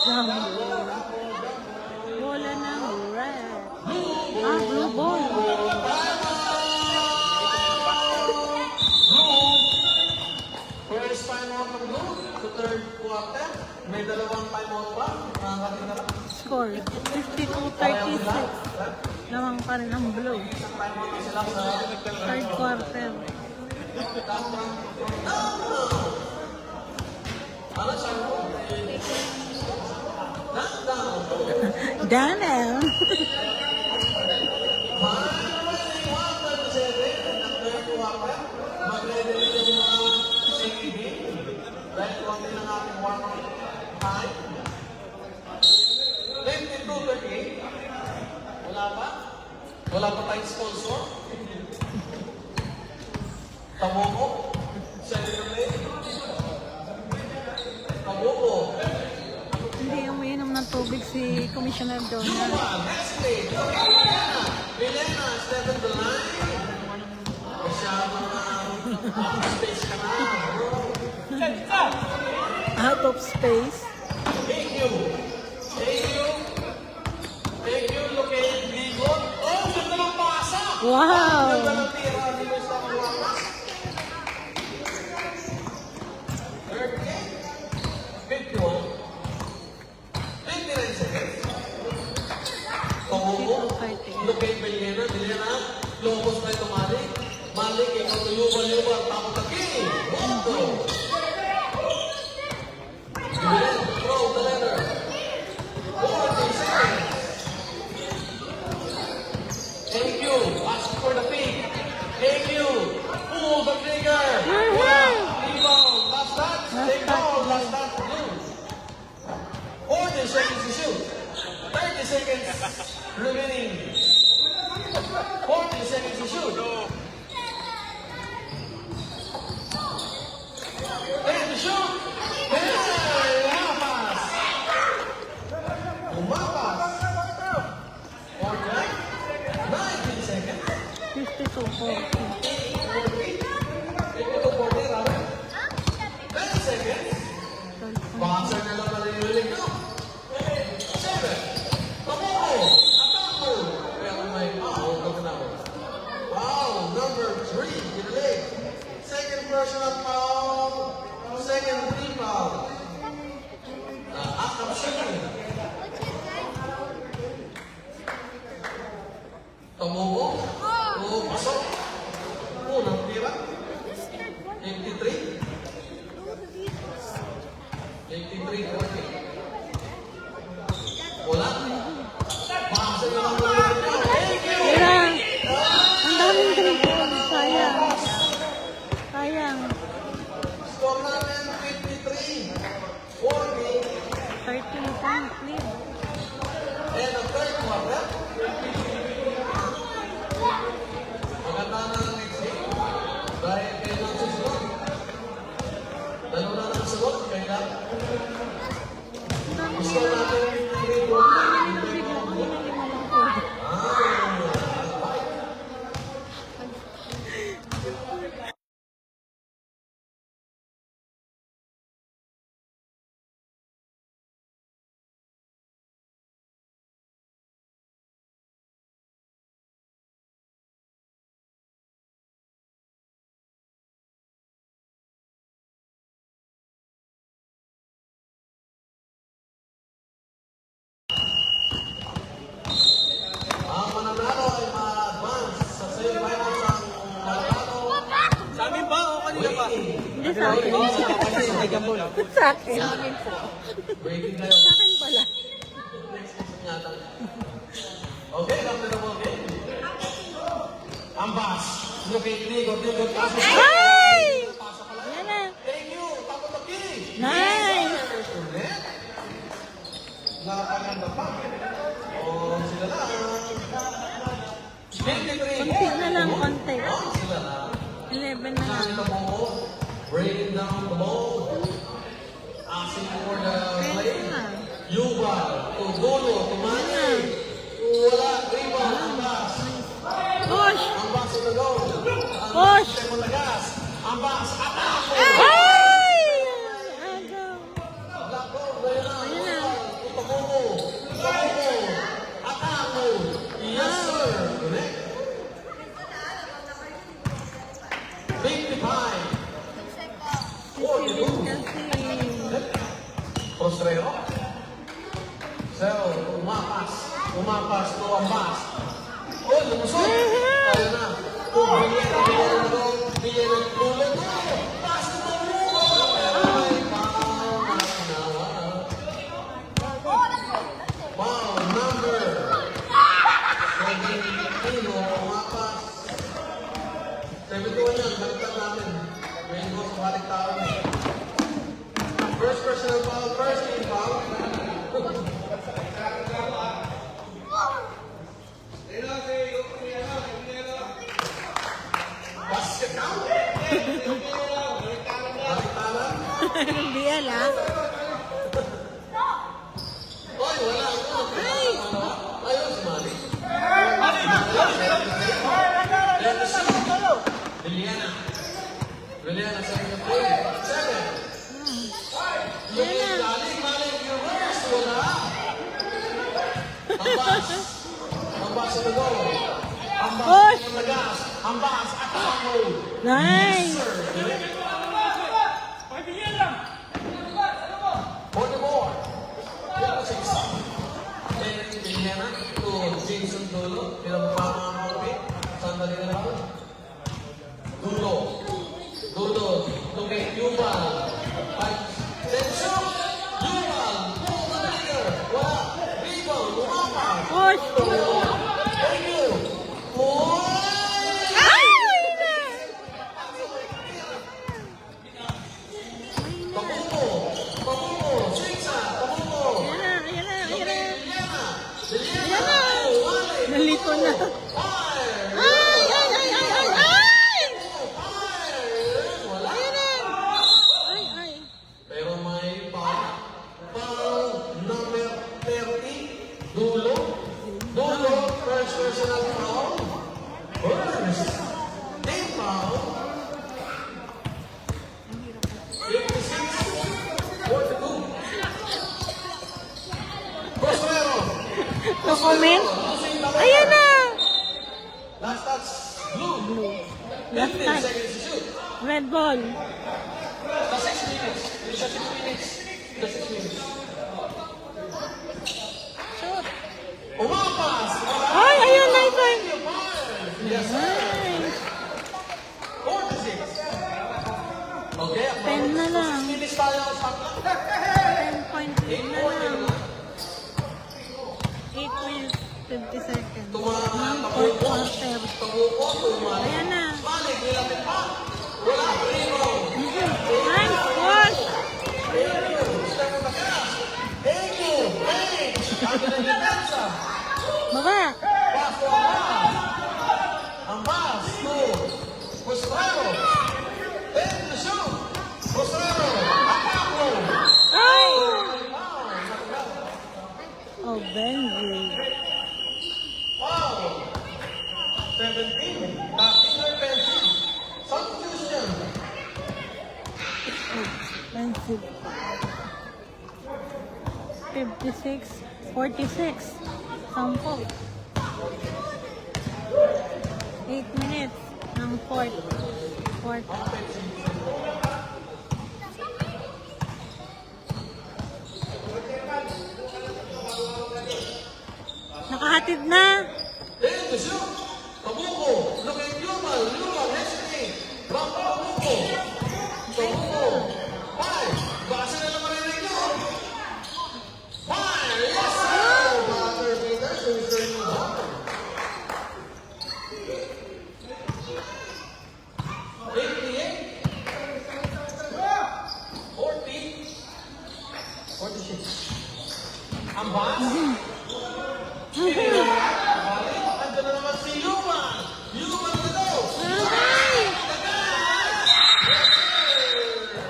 Yun. Bola ng red. Blue ball. First time out ng Blue to third quarter. May dalawang time out pa. Nakakating na lang. Score. 52-36. Lamang pa rin ang blue. Time out na sila sa Third quarter. ano siya mo? Daniel. Mag-ready yung mga CED. Dahil konti ng ating warm-up time. 22-38. Wala pa? Wala pa tayong sponsor? Taboco? Senator Lay? Taboco? Hindi umiinom ng tubig si Commissioner Donald. Cuba, Nestle, Vilena, Stephen Delay. Masyadong space ka na, bro. Out of space. Thank you. Located Ligon. Oh, ganda ng pasa! Wow! Ganda ng tira ni Luis Tamuamas. 38, 51, 29 seconds. Tamuko. Locate Vilena. Locos na ito Malik. Malik, ikaw tuyuban. Tapos tagi. Rondo. Throw the letter. 40 seconds. Thank you. Ask for the pick. Thank you. Pull the trigger. Wow. Rebound. Last touch. Take ball. Last touch. Blue. 40 seconds to shoot. 30 seconds remaining. 40 seconds to shoot. And to shoot. Umapas. Alright. 19 seconds. 52-40. 10 seconds. Bouncer na lang pala yung leg ko. 7. Tamuko. Atambo. Pero may foul. Foul number 3 in the leg. Second personal foul. Second free foul. Act of shooting. Tamuko. Pasok. Unang tira. 83. 83. Wala. Basa na lang ulit. Wala. Ang daming dribble. Sayang. Score natin 53. Ang dami Gusto nila. natin dito. Ang dami nilang bigla. Kanina lima lang po. Ang mananalo ay ma-advance sa semifinals ang mananalo. Sa amin ba o kanila pa? Hindi sa akin. Sa akin. Waiting kayo. Sa akin pala. Next season yata. Okay, come to the ball game. Ang bas. Look at Nico. Nico, pass. Ay! Yan na. Thank you. Tapos the key. Nice! Ulit. Nakapaganda pa. Oh, sila lang. 23. Konti na lang, konti. Oh, sila lang. 11 na lang. Passing the ball. Breaking down the ball. Asking for the play. Pwede na. Yuba. To Dolo. To Manny. Wala. Rebound. Ang bas. Push! Ang bas sa goal. Push! Ang lagas. Ang bas. Atako. Ay! Agaw. Lako. Wala na. Ayun na. Pabubo. Pabubo. Atako. Yes, sir. Correct. 55. Sisirin kasi. Postrero. So, umapas. Umapas to ang bas. Oh, lumusot. Ayun na. Oh, bilyan ng tulo. Pass to the wall. Ay, foul. Nakinawa. Foul number 17. Umapas. 71 yan. Baliktad namin. May go sa balik tao. First personal foul. First team foul. Basket count. Baliktaran. Biel, ah. Oy, wala. Ay! Ayun, sumali. Liliana. Liliana, 7. Yan na. Galing, reverse. Wala. Ang bas sa goal. Ang bas Push! sa lagas. Ang bas, atako. Nice! For the board. Liliana to Jason Dolo. Pinapapamamapit. Sandali na lang. Dulo. To get Yuval. Tension. Yuval. Pull the trigger. Wala. Rebound. Lumapag. Push! Thank you. Push. Ay! Pabubo. Swingsa. Pabubo. Ayan na, ayan na, ayan na. Liliana. Ayan na. Wale. Nalito na. Fire. Ay! Ay! Ay! Ay! Ay! Ay! Fire. Wala. Ayan na. Ay! Ay! Pero may foul number 30, Dulo. Dulo, first personal foul. First team foul. 56-42. Postrero. No comment? Ayan na! Last touch, blue. Blue. Last 15 touch. seconds to shoot. Red ball. The 6 minutes. The 6 minutes. The 6 minutes. Shoot. Umapas. Ay! Ayun! Nice one! Yes, sir. Nice! 46. Okay, 10 na lang. Finish tayo sa 10.8 na lang. 8 minutes, 50 seconds. Ng fourth quarter. Tumupo, tumali. Ayan na. Balik, nilapit pa. Wala, rebound. Nice push! Thank you. Thanks. Sabi ng depensa. Baba! Pass to Ambas. Ambas to Postrero. And the shoot. Postrero. Atako. 56-46. 10. 8 minutes ng fourth. Nakahatid na. Then to shoot. Pabuko. Look at Yumal. Yumal hesitate. From Pabuko. Pabuko. 5. Baka sila na marinig yun. 5. Yes, sir. Butter Peters. So is there any butter? 88. 40. 46. Ang bas? Andiyan na naman si Yuman! Yuman na daw! Ay!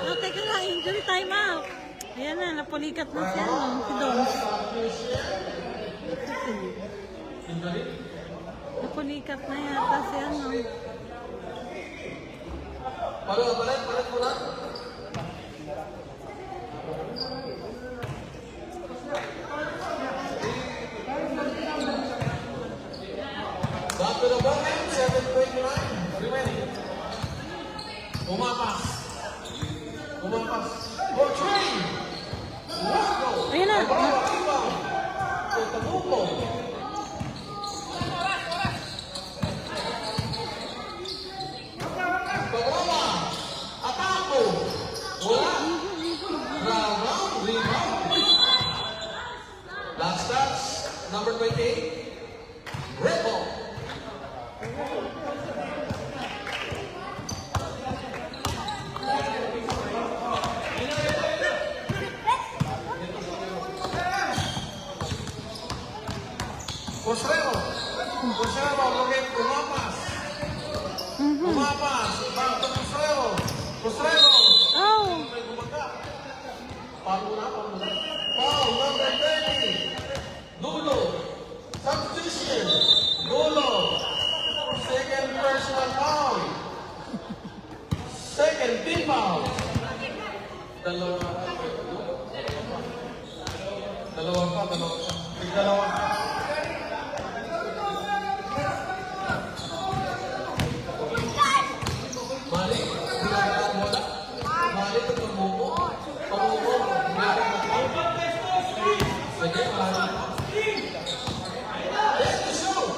Oh, teka lang, injury time out. Ayan na, napulikat na siya, no? Si Dons. Napulikat na yata siya, no? Palit mo na. Back to the bottom, 7:29 remaining. Umapas. For 3. Let's go. Ayun na. Rebound. For Tabuco. Pagwala. Atako. Wala. Rebound. Last touch, number 28. Red ball. Postrero, logit, umapas. Back to Postrero. Oh! May bumaga. Paano na? Foul, number 30. Dulo. Substitution. Dulo. Second personal foul. Second team foul. Dalawa pa. Dalawa. Mali, ginagawa mo na. Mali, Pabuko. Sige, mali. Let's go shoot.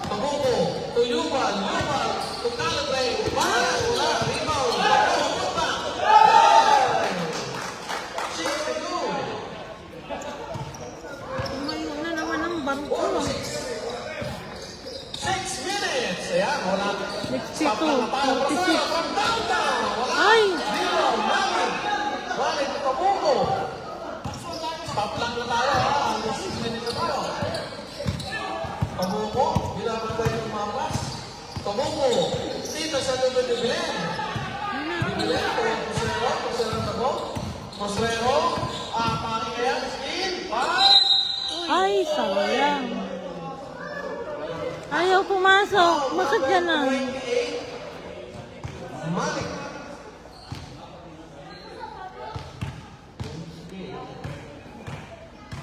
Pabuko, to Yuval, to Calibrate. Wala, rebound. Pabuko. 6-2. Tumayo na naman ang barko. 6 minutes. Ayan, wala. 62, From 46. downtown. Wala. Ay! Rebound, Mali, to Pabuko. Stop lang na tayo, ha? 6 minutes na tayo. Pabuko, bilang tayo lumapas. Pabuko, dito sa lugar ni Bilen. Bilen, Postrero na po. Postrero, pari kaya, skin, 5. Ay, sayang. Ayaw pumasok. Bakit gano'n? 28. Malik.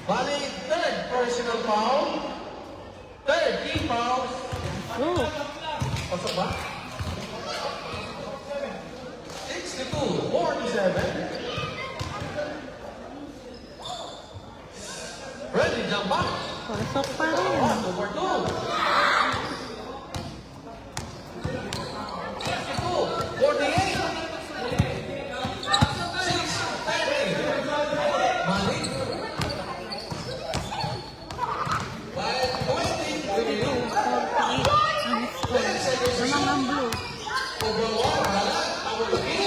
Malik, third personal foul. Third team foul. Oh. Pasok ba? 62, 47. Ready, jump back. Pasok pa rin. Over 2. 62, 48. 6-30. Malik. 5-20. 48 ang score. Namang ang blue. Overall, halat, ako lagi.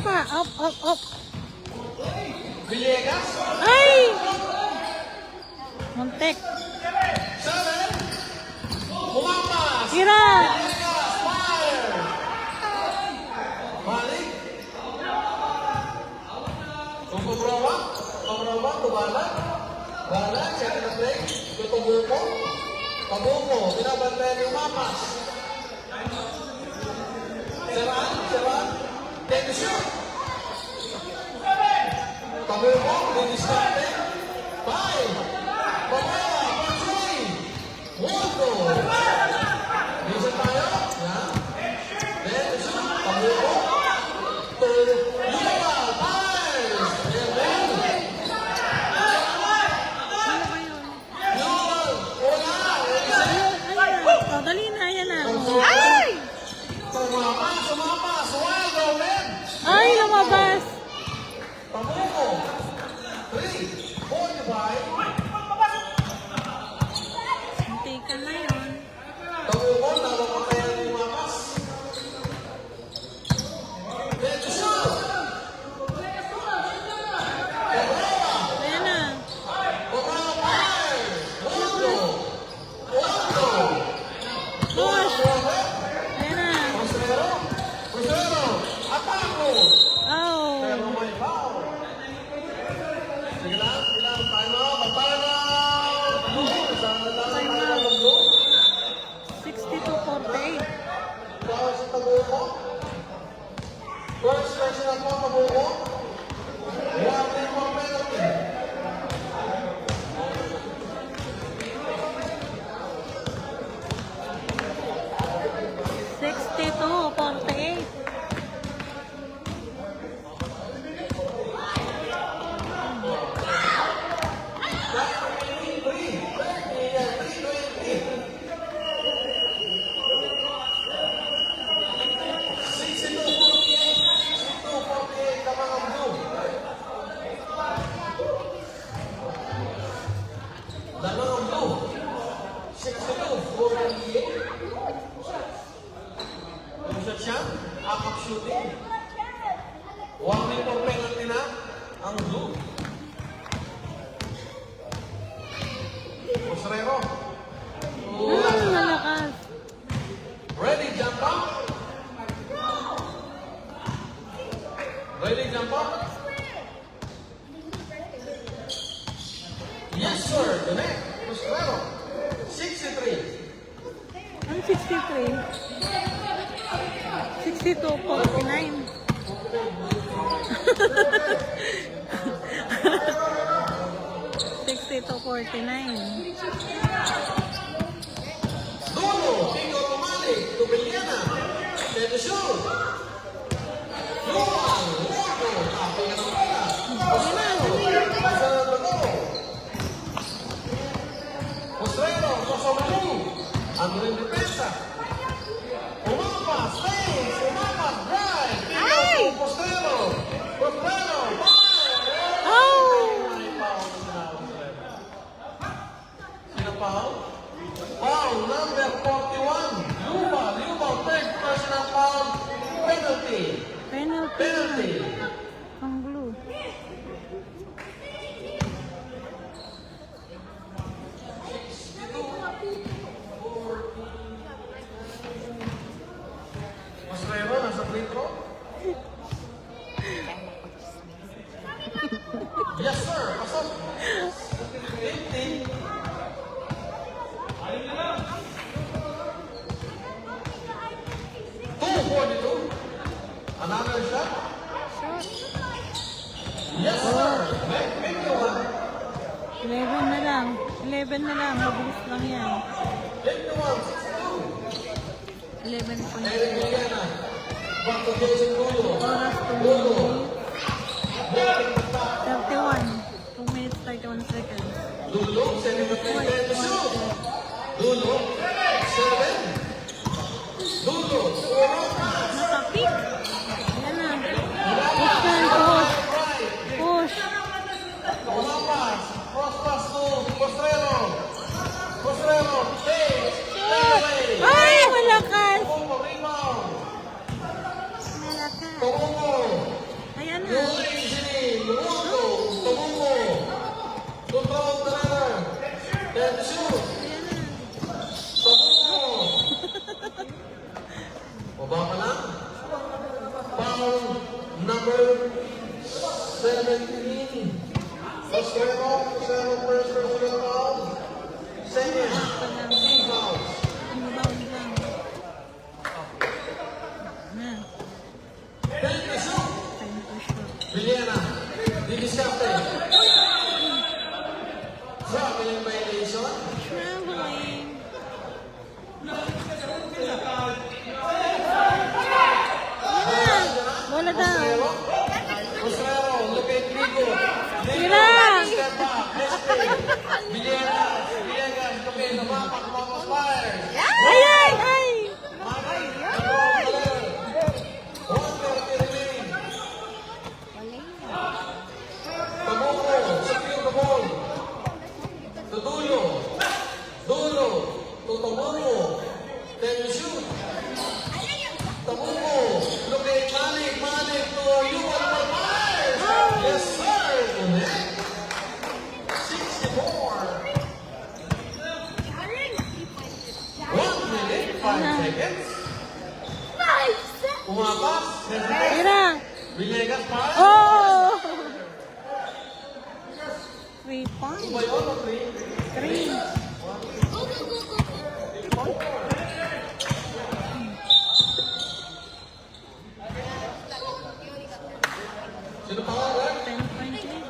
pa. Up, up, up. Villegas. Ay! Muntik. 7. Umampas. Tira! Villegas, fire. Balik. Tumbrowa. Tumbrowa, tubalan. Balan, second na play. Tutubuko. Tabuko. Binabantayan yung Umampas. Serang, serang. Take the shot. Tabuko, didiskarte. 5. Pamela, Pachoy. 1 goal. Bisa tayo. Yan. Then, the shot. Tabuko. 2. Yuval, 5. And then, Yuval, wala. Oh, dali na, yan na. Ay! Sumapas, sumapas. Wild goal, man. Ay, lumabas. Tabuko. 3. 45. Muntikan na yun. Tabuko, nakapatayan yung Umampas. Then the shot. Ayan na. Push. Ayan na. Oh. First 62-48. person na po Tabuko. Warning for penalty. Sixty-two, 48. Shooting. Warning for penalty na ang blue. Postrero. Malakas. Ready, jump up. Ready, jump up. Yes, sir. The net. Postrero. 63. Ang 63. 62-49. Dulo. Tingo Romali. Tubeliana. Let the shoot. Luan. Luardo. Tapos ng bola. Postrero. Isa na bago. Postrero. Kosovalu. Ang rin depensa. Umampas. Stays. Umampas. Drive. Ay! Tingo Postrero. Postrero. Fire. Oh! Sino foul? Foul number 41. Yuval, third personal foul. Penalty. Penalty. Ang blue. Postrero, nasa free throw? Yes, sir. Pasok. 15. Another shot? Yes, sir. Make you one. 11 na lang. 11 na lang. Mabilis lang yan. Make you one. 11 point. Eric Villena. Back to Jason Gulo. Oras Gulo. 31. 2 minutes 31 seconds. Gulo. 7 to 10 to shoot. Gulo. 7. Gulo. 4 pass. Nakapik. Yan na. Push na. Push. Push. Umampas. Cross pass to Postrero. Postrero. Takes. Take away. Ay! Malakas! Tumbo, rebound. Malakas. Tumbo. lang. Foul number 17. Postrero, first personal foul. Second, team fouls. Inbound lang. Na. 10 to shoot. Time to shoot. Villena, didiscarte. Traveling violation. Traveling. Bola daw. Postrero, look at Ligo. Tira! Step back, Este. Villegas, look at the back, Vamos fires. Ay, ay, ay! Yes, sir. 64. 1 minute, 5 seconds. Umapas. Tira! Villegas pass. Oh! 3 points. Ba yun o 3? 3. Sino pa nga? 10 point lead.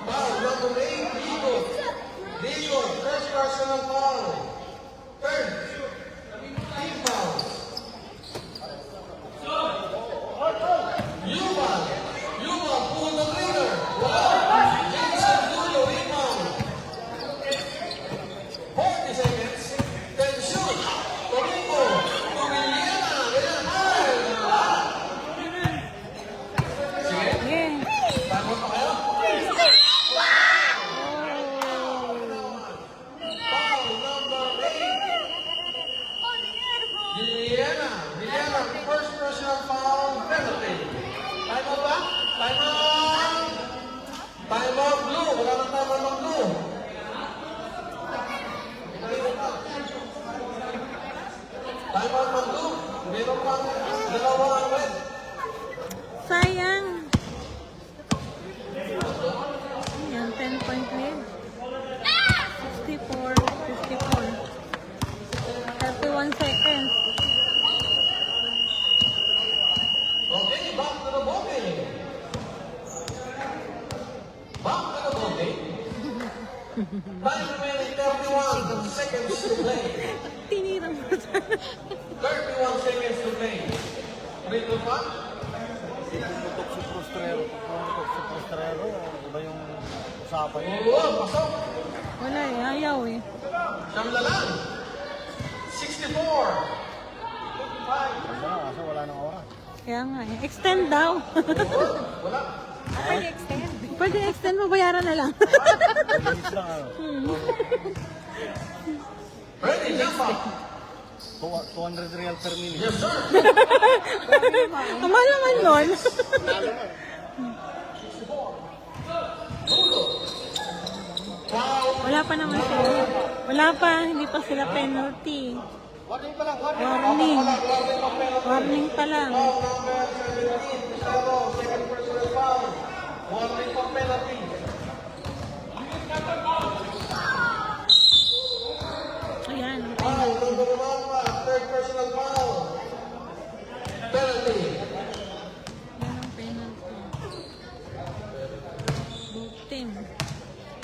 Foul number 8, Ligo. Ligo, first personal foul. Third, team foul. Yuval, pull the trigger. Jason Dulo, rebound. 40 seconds, then shoot. Toringo, to Villena, Yeah. Tama pa kayo? Foul number 8. Villena, first personal foul, penalty. Time out ba? Time out! Time out, blue. Wala nang time out, blue. Time out, blue. Meron pang dalawang red. Sayang. Yan, 10 point lead. 64, 54. 31 seconds. Okay, back to the bogey. Back to the bogey. Time remaining 31 seconds to play. Tinirang mo. 31 seconds to play. 3 to 5. Si Postrero, iba yung usapan niya. Oo, pasok. Wala eh, ayaw eh. Siyam na lang. 64. Kasi na, kasi wala nang oras. Kaya nga eh. Extend daw. Wala. Pwede extend mo, bayaran na lang. Mabilis lang ano. Ready, jump up. 200 real per minute. Yes, sir. Ang mahal naman nun. Foul. Wala pa naman sila. Wala pa, hindi pa sila penalty. Warning pa lang, warning. Warning. Warning pa penalty. Warning pa lang. Foul number 17. Postrero, second personal foul. Warning pa penalty. Ayan, ang Foul penalty. number 1, third personal foul. Penalty. Yan ang penalty. Both team.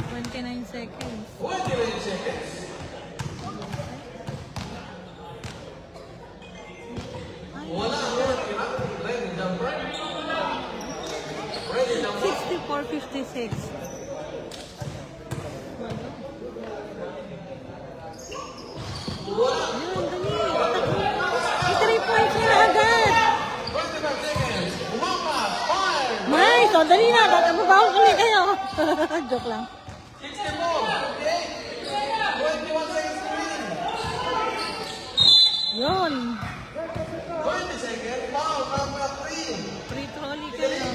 29 seconds. 29 seconds. Wala. Ready, jumper. Ready, jumper. 64-56. Wala. Yun, dali. 3 points na agad. 25 seconds. Umapas. Fire. Nice! O, dali na. Babawas ulit kayo. Joke lang. 64. Okay. 21 seconds to win. Yun. 20 seconds. Foul number 3. Free trolley kayo.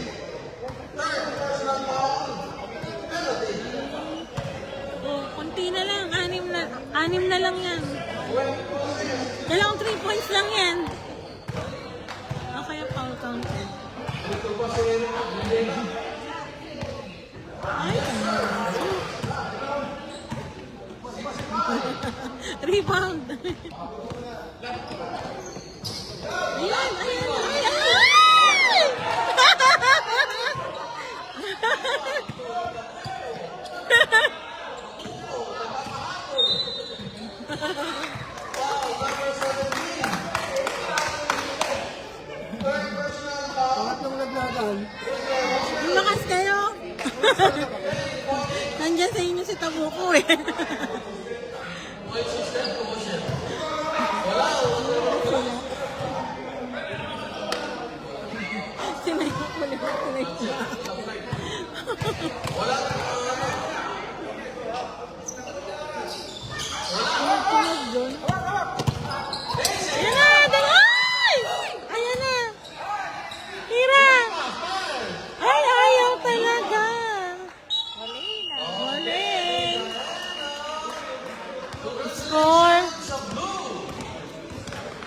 Third personal foul. Penalty. O, konti na lang. 6 na lang yan. 22 seconds. Dalawang 3 points lang yan. Lumakas kayo. Nandiyan sa inyo si Tabuko eh. Sinay ko ulit. Sinay ko. Ayan na! Daloy! Ayan na! Tira! Ay, ayaw talaga! Huli! Score!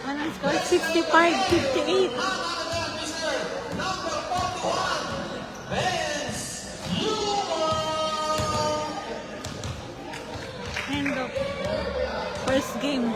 Anong score? 65-58. End of first game.